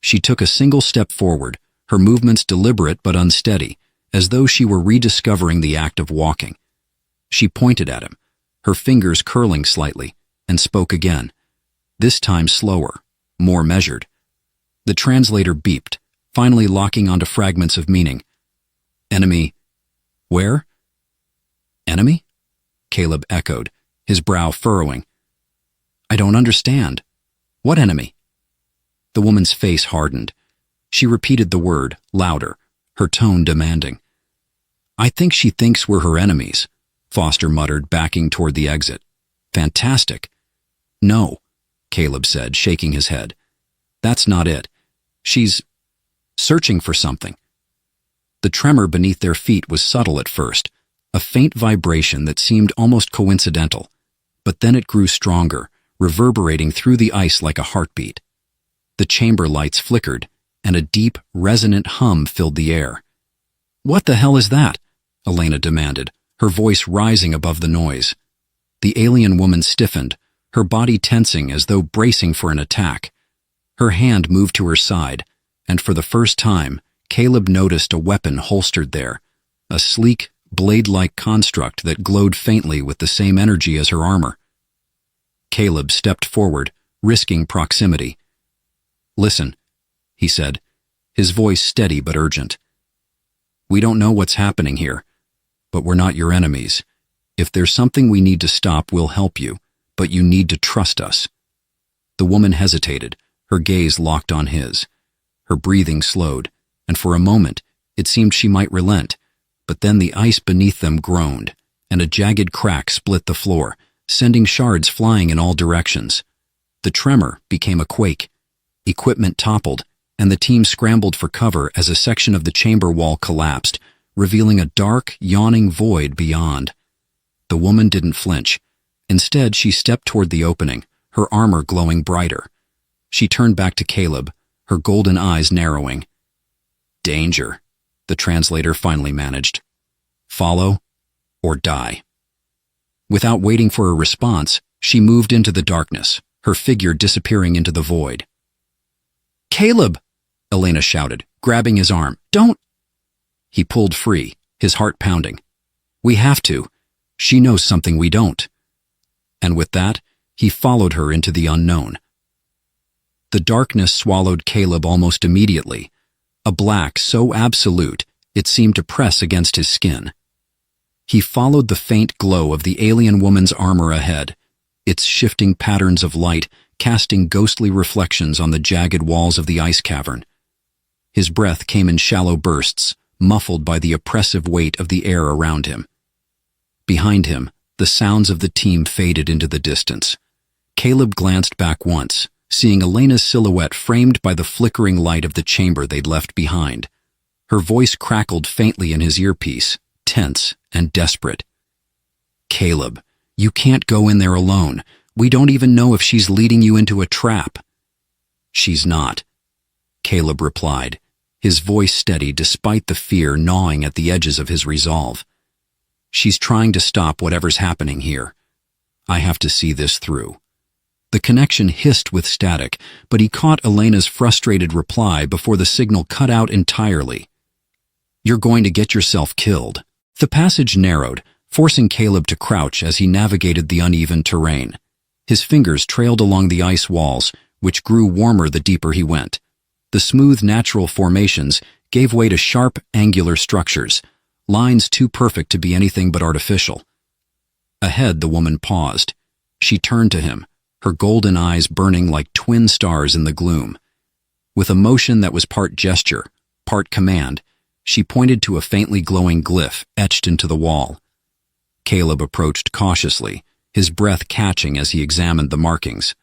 She took a single step forward, her movements deliberate but unsteady, as though she were rediscovering the act of walking. She pointed at him, her fingers curling slightly, and spoke again, this time slower, more measured. The translator beeped, finally locking onto fragments of meaning. "Enemy. Where?" "Enemy?" Caleb echoed, his brow furrowing. "I don't understand. What enemy?" The woman's face hardened. She repeated the word, louder, her tone demanding. "I think she thinks we're her enemies," Foster muttered, backing toward the exit. "Fantastic." "No," Caleb said, shaking his head. "That's not it. She's searching for something." The tremor beneath their feet was subtle at first, a faint vibration that seemed almost coincidental, but then it grew stronger, reverberating through the ice like a heartbeat. The chamber lights flickered, and a deep, resonant hum filled the air. "What the hell is that?" Elena demanded, her voice rising above the noise. The alien woman stiffened, her body tensing as though bracing for an attack. Her hand moved to her side, and for the first time, Caleb noticed a weapon holstered there, a sleek, blade-like construct that glowed faintly with the same energy as her armor. Caleb stepped forward, risking proximity. "Listen," he said, his voice steady but urgent. "We don't know what's happening here, but we're not your enemies. If there's something we need to stop, we'll help you, but you need to trust us." The woman hesitated, her gaze locked on his. Her breathing slowed, and for a moment it seemed she might relent, but then the ice beneath them groaned, and a jagged crack split the floor, sending shards flying in all directions. The tremor became a quake. Equipment toppled, and the team scrambled for cover as a section of the chamber wall collapsed, revealing a dark, yawning void beyond. The woman didn't flinch. Instead, she stepped toward the opening, her armor glowing brighter. She turned back to Caleb, her golden eyes narrowing. "Danger," the translator finally managed. "Follow or die." Without waiting for a response, she moved into the darkness, her figure disappearing into the void. "Caleb!" Elena shouted, grabbing his arm. "Don't!" He pulled free, his heart pounding. "We have to. She knows something we don't." And with that, he followed her into the unknown. The darkness swallowed Caleb almost immediately, a black so absolute it seemed to press against his skin. He followed the faint glow of the alien woman's armor ahead, its shifting patterns of light casting ghostly reflections on the jagged walls of the ice cavern. His breath came in shallow bursts, muffled by the oppressive weight of the air around him. Behind him, the sounds of the team faded into the distance. Caleb glanced back once, seeing Elena's silhouette framed by the flickering light of the chamber they'd left behind. Her voice crackled faintly in his earpiece, tense and desperate. "Caleb, you can't go in there alone. We don't even know if she's leading you into a trap." "She's not," Caleb replied, his voice steady despite the fear gnawing at the edges of his resolve. "She's trying to stop whatever's happening here. I have to see this through." The connection hissed with static, but he caught Elena's frustrated reply before the signal cut out entirely. "You're going to get yourself killed." The passage narrowed, forcing Caleb to crouch as he navigated the uneven terrain. His fingers trailed along the ice walls, which grew warmer the deeper he went. The smooth, natural formations gave way to sharp, angular structures, lines too perfect to be anything but artificial. Ahead, the woman paused. She turned to him, her golden eyes burning like twin stars in the gloom. With a motion that was part gesture, part command, she pointed to a faintly glowing glyph etched into the wall. Caleb approached cautiously, his breath catching as he examined the markings.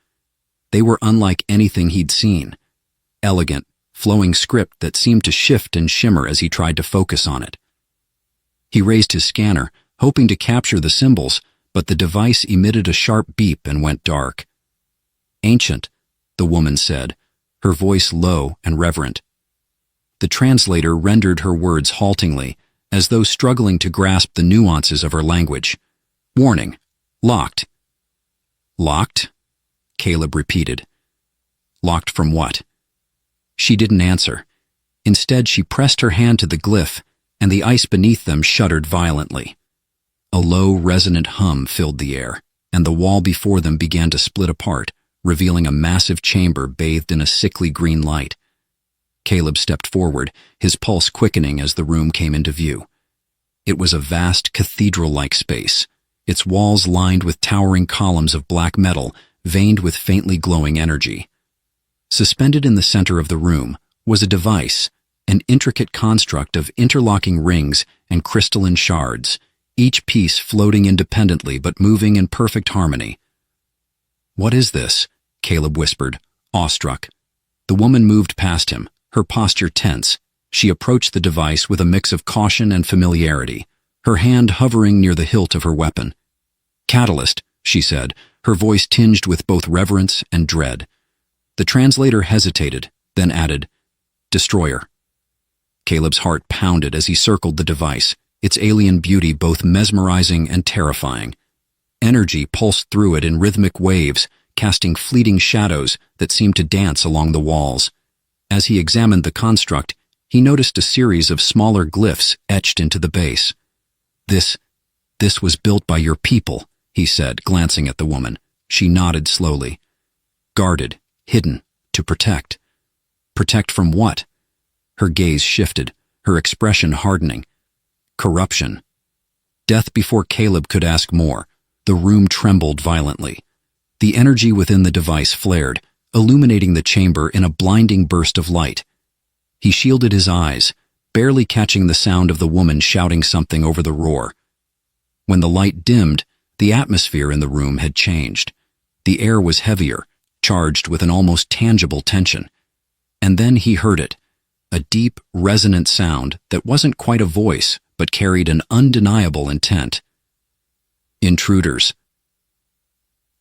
They were unlike anything he'd seen. Elegant, flowing script that seemed to shift and shimmer as he tried to focus on it. He raised his scanner, hoping to capture the symbols, but the device emitted a sharp beep and went dark. "Ancient," the woman said, her voice low and reverent. The translator rendered her words haltingly, as though struggling to grasp the nuances of her language. "Warning. Locked." "Locked?" Caleb repeated. "Locked from what?" She didn't answer. Instead, she pressed her hand to the glyph, and the ice beneath them shuddered violently. A low, resonant hum filled the air, and the wall before them began to split apart, revealing a massive chamber bathed in a sickly green light. Caleb stepped forward, his pulse quickening as the room came into view. It was a vast, cathedral-like space, its walls lined with towering columns of black metal, veined with faintly glowing energy. Suspended in the center of the room was a device, an intricate construct of interlocking rings and crystalline shards, each piece floating independently but moving in perfect harmony. "What is this?" Caleb whispered, awestruck. The woman moved past him, her posture tense. She approached the device with a mix of caution and familiarity, her hand hovering near the hilt of her weapon. "Catalyst," she said, her voice tinged with both reverence and dread. The translator hesitated, then added, "Destroyer." Caleb's heart pounded as he circled the device, its alien beauty both mesmerizing and terrifying. Energy pulsed through it in rhythmic waves, casting fleeting shadows that seemed to dance along the walls. As he examined the construct, he noticed a series of smaller glyphs etched into the base. This was built by your people," he said, glancing at the woman. She nodded slowly. "Guarded, hidden, to protect." "Protect from what?" Her gaze shifted, her expression hardening. "Corruption." Death before Caleb could ask more. The room trembled violently. The energy within the device flared, illuminating the chamber in a blinding burst of light. He shielded his eyes, barely catching the sound of the woman shouting something over the roar. When the light dimmed, the atmosphere in the room had changed. The air was heavier, charged with an almost tangible tension. And then he heard it, a deep, resonant sound that wasn't quite a voice, but carried an undeniable intent. "Intruders."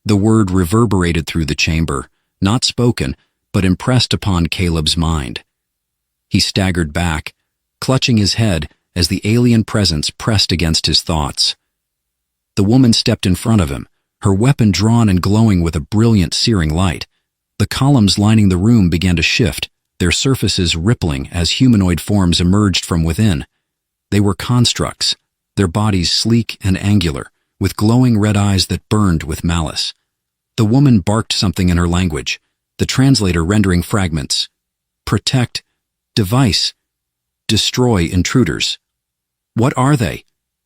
The word reverberated through the chamber, not spoken, but impressed upon Caleb's mind. He staggered back, clutching his head as the alien presence pressed against his thoughts. The woman stepped in front of him, her weapon drawn and glowing with a brilliant, searing light. The columns lining the room began to shift, their surfaces rippling as humanoid forms emerged from within. They were constructs, their bodies sleek and angular, with glowing red eyes that burned with malice. The woman barked something in her language, the translator rendering fragments. "Protect, device, destroy intruders." "What are they?"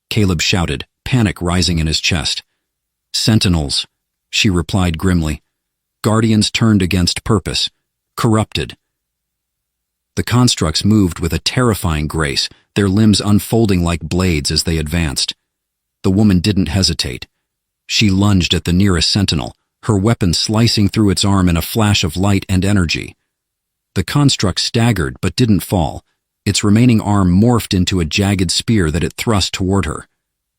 Caleb shouted, panic rising in his chest. "Sentinels," she replied grimly. "Guardians turned against purpose, corrupted." The constructs moved with a terrifying grace, their limbs unfolding like blades as they advanced. The woman didn't hesitate. She lunged at the nearest sentinel, her weapon slicing through its arm in a flash of light and energy. The construct staggered but didn't fall. Its remaining arm morphed into a jagged spear that it thrust toward her.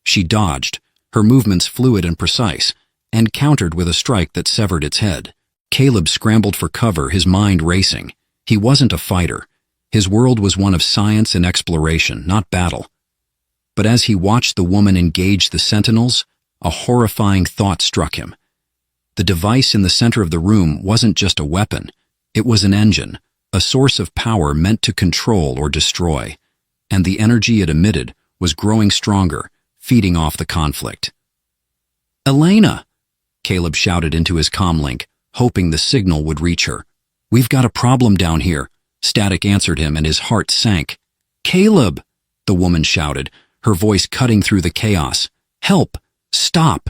She dodged, her movements fluid and precise, and countered with a strike that severed its head. Caleb scrambled for cover, his mind racing. He wasn't a fighter. His world was one of science and exploration, not battle. But as he watched the woman engage the sentinels, a horrifying thought struck him. The device in the center of the room wasn't just a weapon. It was an engine, a source of power meant to control or destroy. And the energy it emitted was growing stronger, feeding off the conflict. "Elena!" Caleb shouted into his comlink, hoping the signal would reach her. "We've got a problem down here." Static answered him and his heart sank. "Caleb!" the woman shouted, her voice cutting through the chaos. "Help! Stop!"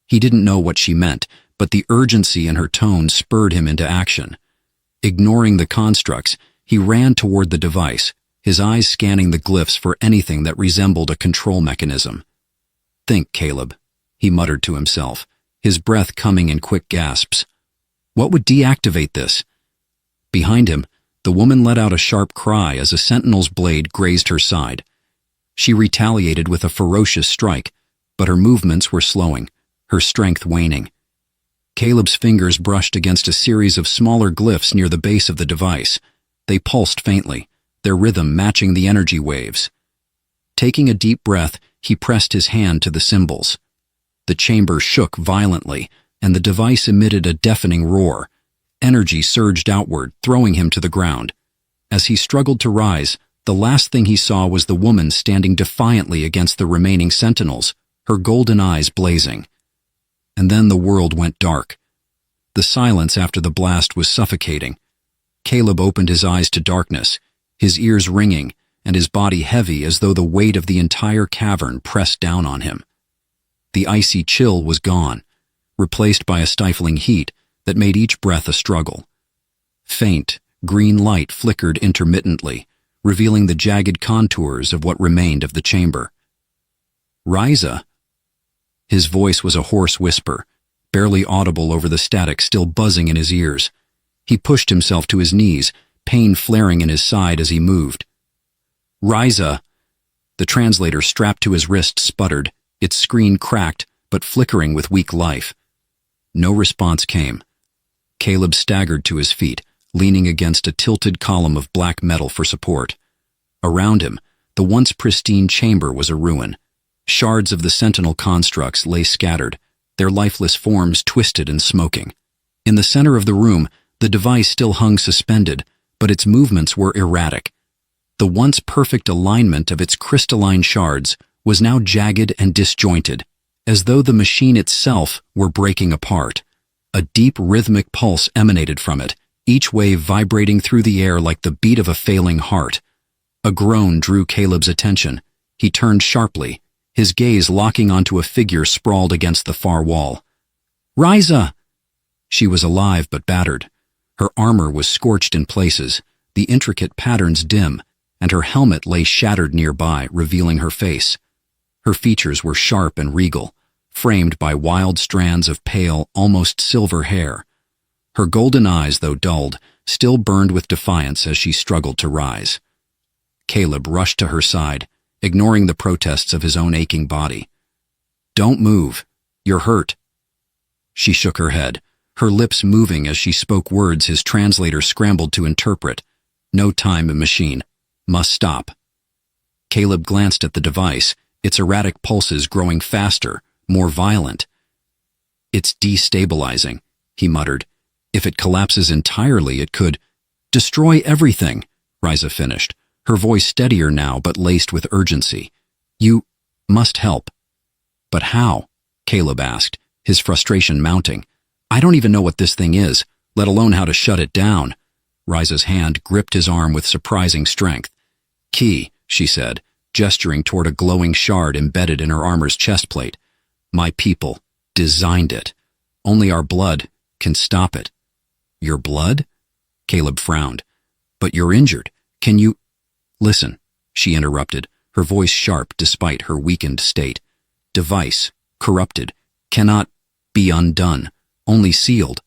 He didn't know what she meant, but the urgency in her tone spurred him into action. Ignoring the constructs, he ran toward the device, his eyes scanning the glyphs for anything that resembled a control mechanism. "Think, Caleb," he muttered to himself, his breath coming in quick gasps. "What would deactivate this?" Behind him, the woman let out a sharp cry as a sentinel's blade grazed her side. She retaliated with a ferocious strike, but her movements were slowing, her strength waning. Caleb's fingers brushed against a series of smaller glyphs near the base of the device. They pulsed faintly, their rhythm matching the energy waves. Taking a deep breath, he pressed his hand to the symbols. The chamber shook violently, and the device emitted a deafening roar. Energy surged outward, throwing him to the ground. As he struggled to rise, the last thing he saw was the woman standing defiantly against the remaining sentinels, her golden eyes blazing. And then the world went dark. The silence after the blast was suffocating. Caleb opened his eyes to darkness, his ears ringing, and his body heavy as though the weight of the entire cavern pressed down on him. The icy chill was gone, replaced by a stifling heat that made each breath a struggle. Faint, green light flickered intermittently, revealing the jagged contours of what remained of the chamber. "Riza?" His voice was a hoarse whisper, barely audible over the static still buzzing in his ears. He pushed himself to his knees, pain flaring in his side as he moved. "Riza!" The translator strapped to his wrist sputtered, its screen cracked, but flickering with weak life. No response came. Caleb staggered to his feet, leaning against a tilted column of black metal for support. Around him, the once pristine chamber was a ruin. Shards of the sentinel constructs lay scattered, their lifeless forms twisted and smoking. In the center of the room, the device still hung suspended, but its movements were erratic. The once perfect alignment of its crystalline shards was now jagged and disjointed, as though the machine itself were breaking apart. A deep rhythmic pulse emanated from it, each wave vibrating through the air like the beat of a failing heart. A groan drew Caleb's attention. He turned sharply, his gaze locking onto a figure sprawled against the far wall. "Riza!" She was alive but battered. Her armor was scorched in places, the intricate patterns dim, and her helmet lay shattered nearby, revealing her face. Her features were sharp and regal, framed by wild strands of pale, almost silver hair. Her golden eyes, though dulled, still burned with defiance as she struggled to rise. Caleb rushed to her side, ignoring the protests of his own aching body. "Don't move. You're hurt." She shook her head, her lips moving as she spoke words his translator scrambled to interpret. "No time, machine. Must stop." Caleb glanced at the device, its erratic pulses growing faster, more violent. "It's destabilizing," he muttered. "If it collapses entirely, it could destroy everything," Riza finished, her voice steadier now but laced with urgency. "You must help." "But how?" Caleb asked, his frustration mounting. "I don't even know what this thing is, let alone how to shut it down." Riza's hand gripped his arm with surprising strength. "Key," she said, gesturing toward a glowing shard embedded in her armor's chestplate. "My people designed it. Only our blood can stop it." "Your blood?" Caleb frowned. "But you're injured. Can you—" "Listen," she interrupted, her voice sharp despite her weakened state. "Device, corrupted, cannot be undone, only sealed."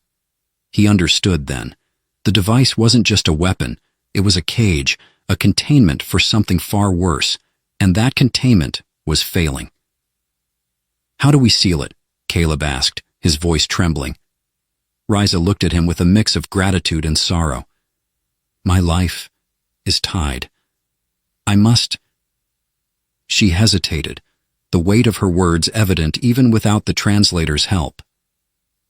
He understood then. The device wasn't just a weapon, it was a cage, a containment for something far worse, and that containment was failing. "How do we seal it?" Caleb asked, his voice trembling. Riza looked at him with a mix of gratitude and sorrow. "My life is tied. I must—" She hesitated, the weight of her words evident even without the translator's help.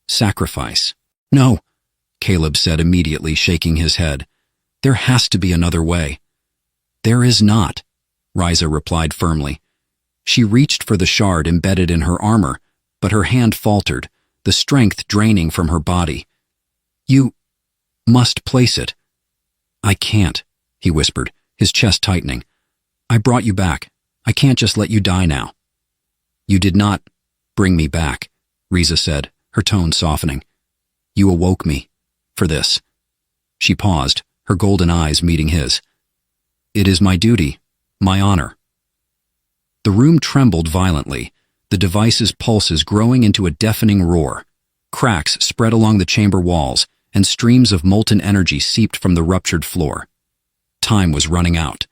"Sacrifice." "No," Caleb said immediately, shaking his head. "There has to be another way." "There is not," Riza replied firmly. She reached for the shard embedded in her armor, but her hand faltered, the strength draining from her body. "You must place it." "I can't," he whispered, his chest tightening. "I brought you back. I can't just let you die now." "You did not bring me back," Riza said, her tone softening. "You awoke me for this." She paused, her golden eyes meeting his. "It is my duty, my honor." The room trembled violently, the device's pulses growing into a deafening roar. Cracks spread along the chamber walls, and streams of molten energy seeped from the ruptured floor. Time was running out.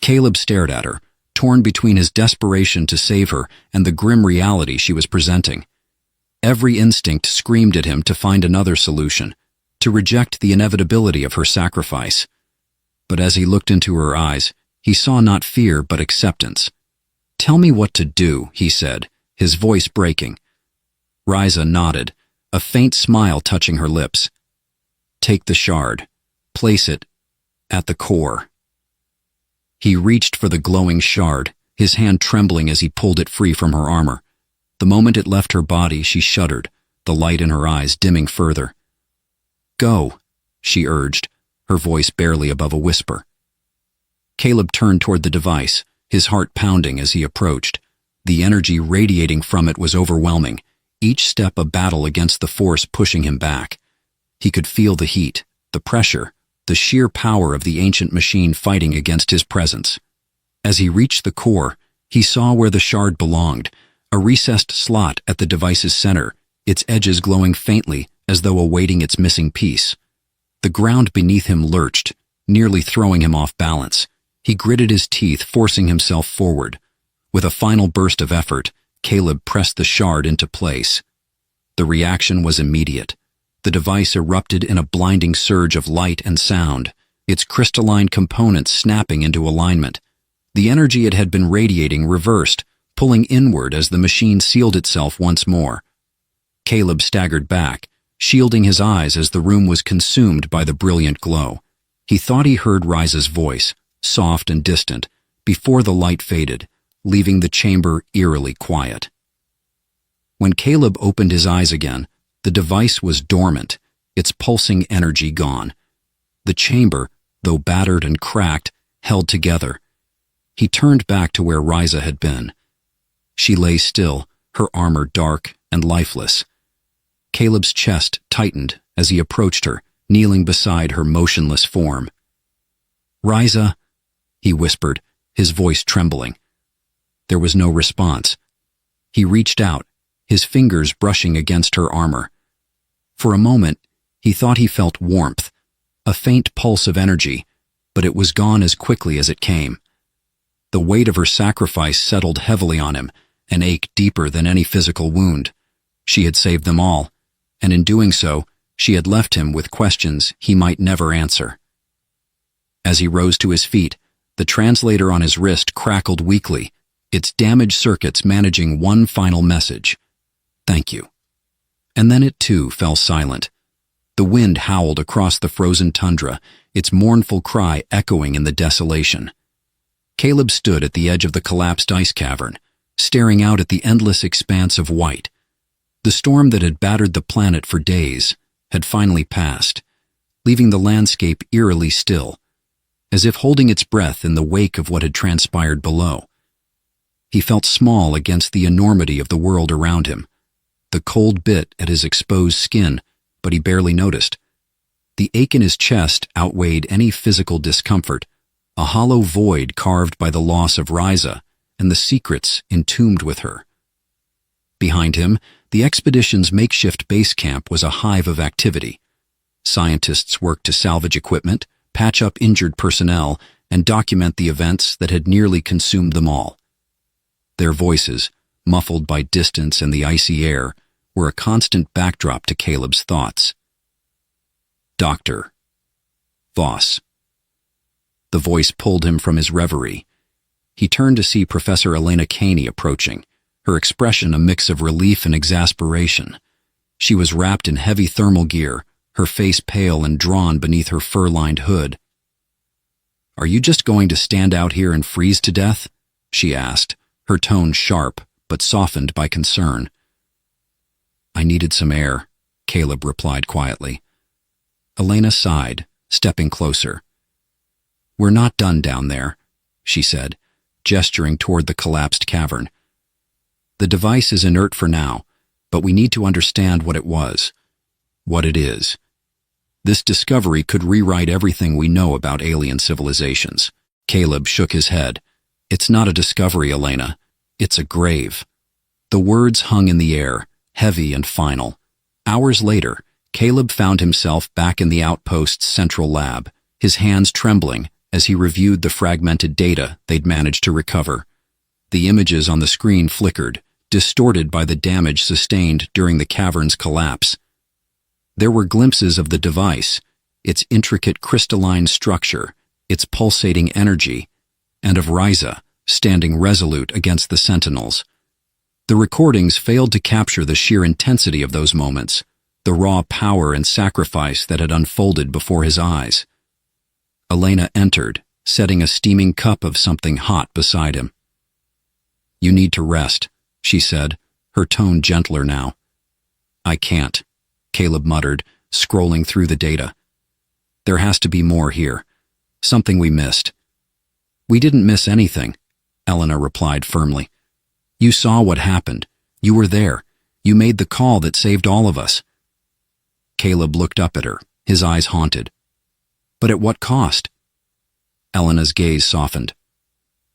Caleb stared at her, torn between his desperation to save her and the grim reality she was presenting. Every instinct screamed at him to find another solution, to reject the inevitability of her sacrifice. But as he looked into her eyes, he saw not fear but acceptance. "Tell me what to do," he said, his voice breaking. Ryza nodded, a faint smile touching her lips. "Take the shard. Place it at the core." He reached for the glowing shard, his hand trembling as he pulled it free from her armor. The moment it left her body, she shuddered, the light in her eyes dimming further. "Go," she urged, her voice barely above a whisper. Caleb turned toward the device, his heart pounding as he approached. The energy radiating from it was overwhelming, each step a battle against the force pushing him back. He could feel the heat, the pressure, the sheer power of the ancient machine fighting against his presence. As he reached the core, he saw where the shard belonged, a recessed slot at the device's center, its edges glowing faintly as though awaiting its missing piece. The ground beneath him lurched, nearly throwing him off balance. He gritted his teeth, forcing himself forward. With a final burst of effort, Caleb pressed the shard into place. The reaction was immediate. The device erupted in a blinding surge of light and sound, its crystalline components snapping into alignment. The energy it had been radiating reversed, pulling inward as the machine sealed itself once more. Caleb staggered back, shielding his eyes as the room was consumed by the brilliant glow. He thought he heard Ryza's voice, soft and distant, before the light faded, leaving the chamber eerily quiet. When Caleb opened his eyes again, the device was dormant, its pulsing energy gone. The chamber, though battered and cracked, held together. He turned back to where Ryza had been. She lay still, her armor dark and lifeless. Caleb's chest tightened as he approached her, kneeling beside her motionless form. "Ryza," he whispered, his voice trembling. There was no response. He reached out, his fingers brushing against her armor. For a moment, he thought he felt warmth, a faint pulse of energy, but it was gone as quickly as it came. The weight of her sacrifice settled heavily on him, an ache deeper than any physical wound. She had saved them all, and in doing so, she had left him with questions he might never answer. As he rose to his feet, the translator on his wrist crackled weakly, its damaged circuits managing one final message: "Thank you." And then it too fell silent. The wind howled across the frozen tundra, its mournful cry echoing in the desolation. Caleb stood at the edge of the collapsed ice cavern, staring out at the endless expanse of white. The storm that had battered the planet for days had finally passed, leaving the landscape eerily still, as if holding its breath in the wake of what had transpired below. He felt small against the enormity of the world around him. The cold bit at his exposed skin, but he barely noticed. The ache in his chest outweighed any physical discomfort, a hollow void carved by the loss of Ryza and the secrets entombed with her. Behind him, the expedition's makeshift base camp was a hive of activity. Scientists worked to salvage equipment, patch up injured personnel, and document the events that had nearly consumed them all. Their voices, muffled by distance and the icy air, were a constant backdrop to Caleb's thoughts. "Dr. Voss." The voice pulled him from his reverie. He turned to see Professor Elena Caney approaching, her expression a mix of relief and exasperation. She was wrapped in heavy thermal gear, her face pale and drawn beneath her fur-lined hood. "Are you just going to stand out here and freeze to death?" she asked, her tone sharp but softened by concern. "I needed some air," Caleb replied quietly. Elena sighed, stepping closer. "We're not done down there," she said, gesturing toward the collapsed cavern. "The device is inert for now, but we need to understand what it was, what it is. This discovery could rewrite everything we know about alien civilizations." Caleb shook his head. "It's not a discovery, Elena. It's a grave." The words hung in the air, heavy and final. Hours later, Caleb found himself back in the outpost's central lab, his hands trembling as he reviewed the fragmented data they'd managed to recover. The images on the screen flickered, distorted by the damage sustained during the cavern's collapse. There were glimpses of the device, its intricate crystalline structure, its pulsating energy, and of Ryza, standing resolute against the sentinels. The recordings failed to capture the sheer intensity of those moments, the raw power and sacrifice that had unfolded before his eyes. Elena entered, setting a steaming cup of something hot beside him. "You need to rest," she said, her tone gentler now. "I can't," Caleb muttered, scrolling through the data. "There has to be more here. Something we missed." "We didn't miss anything," Elena replied firmly. "You saw what happened. You were there. You made the call that saved all of us." Caleb looked up at her, his eyes haunted. "But at what cost?" Elena's gaze softened.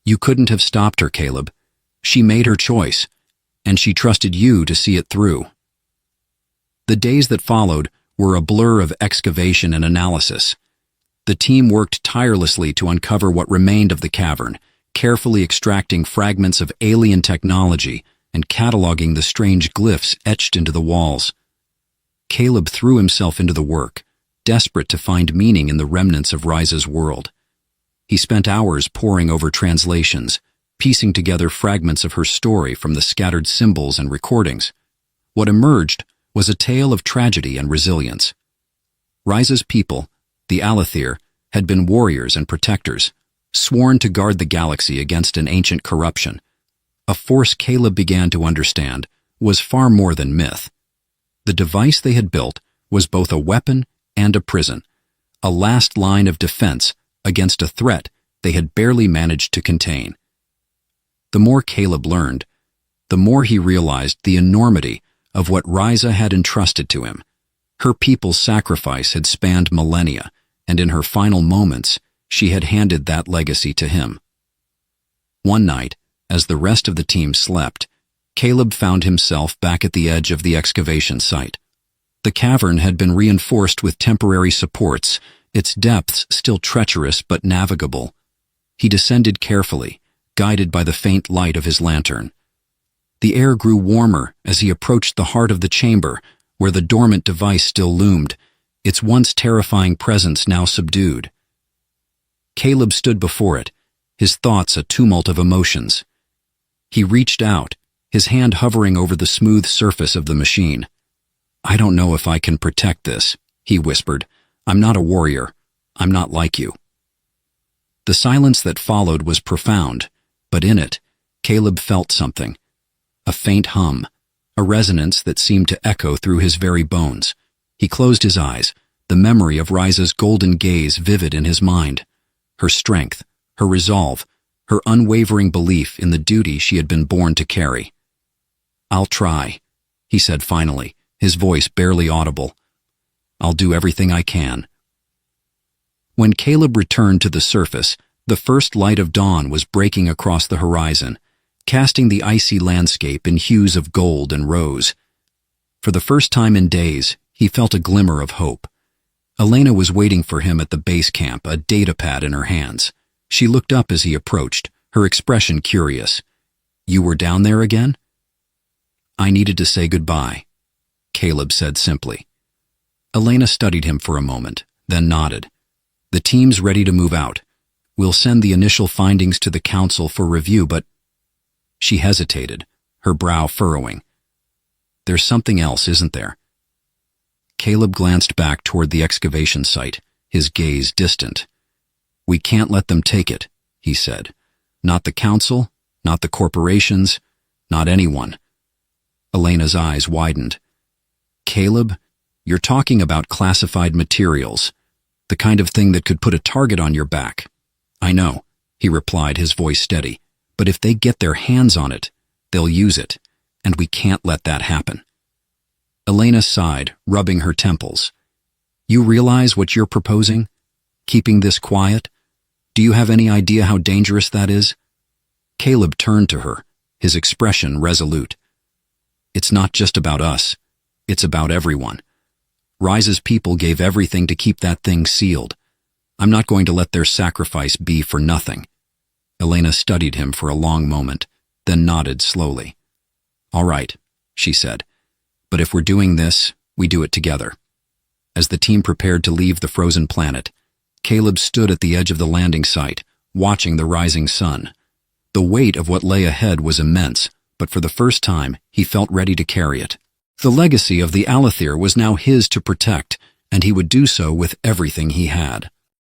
"You couldn't have stopped her, Caleb. She made her choice, and she trusted you to see it through." The days that followed were a blur of excavation and analysis. The team worked tirelessly to uncover what remained of the cavern, carefully extracting fragments of alien technology and cataloging the strange glyphs etched into the walls. Caleb threw himself into the work, desperate to find meaning in the remnants of Ryza's world. He spent hours poring over translations, piecing together fragments of her story from the scattered symbols and recordings. What emerged was a tale of tragedy and resilience. Ryza's people, the Alathir, had been warriors and protectors, sworn to guard the galaxy against an ancient corruption. A force Caleb began to understand was far more than myth. The device they had built was both a weapon and a prison, a last line of defense against a threat they had barely managed to contain. The more Caleb learned, the more he realized the enormity of what Ryza had entrusted to him. Her people's sacrifice had spanned millennia, and in her final moments, she had handed that legacy to him. One night, as the rest of the team slept, Caleb found himself back at the edge of the excavation site. The cavern had been reinforced with temporary supports, its depths still treacherous but navigable. He descended carefully, guided by the faint light of his lantern. The air grew warmer as he approached the heart of the chamber, where the dormant device still loomed, its once terrifying presence now subdued. Caleb stood before it, his thoughts a tumult of emotions. He reached out, his hand hovering over the smooth surface of the machine. "I don't know if I can protect this," he whispered. "I'm not a warrior. I'm not like you." The silence that followed was profound, but in it, Caleb felt something. A faint hum, a resonance that seemed to echo through his very bones. He closed his eyes, the memory of Ryza's golden gaze vivid in his mind. Her strength, her resolve, her unwavering belief in the duty she had been born to carry. "I'll try," he said finally, his voice barely audible. "I'll do everything I can." When Caleb returned to the surface, the first light of dawn was breaking across the horizon, casting the icy landscape in hues of gold and rose. For the first time in days, he felt a glimmer of hope. Elena was waiting for him at the base camp, a datapad in her hands. She looked up as he approached, her expression curious. "You were down there again?" "I needed to say goodbye," Caleb said simply. Elena studied him for a moment, then nodded. "The team's ready to move out. We'll send the initial findings to the council for review, but—" She hesitated, her brow furrowing. "There's something else, isn't there?" Caleb glanced back toward the excavation site, his gaze distant. "We can't let them take it," he said. "Not the council, not the corporations, not anyone." Elena's eyes widened. "Caleb, you're talking about classified materials, the kind of thing that could put a target on your back." "I know," he replied, his voice steady. "But if they get their hands on it, they'll use it, and we can't let that happen." Elena sighed, rubbing her temples. "You realize what you're proposing? Keeping this quiet? Do you have any idea how dangerous that is?" Caleb turned to her, his expression resolute. "It's not just about us. It's about everyone. Ryza's people gave everything to keep that thing sealed. I'm not going to let their sacrifice be for nothing." Elena studied him for a long moment, then nodded slowly. "All right," she said. "But if we're doing this, we do it together." As the team prepared to leave the frozen planet, Caleb stood at the edge of the landing site, watching the rising sun. The weight of what lay ahead was immense, but for the first time, he felt ready to carry it. The legacy of the Alathir was now his to protect, and he would do so with everything he had.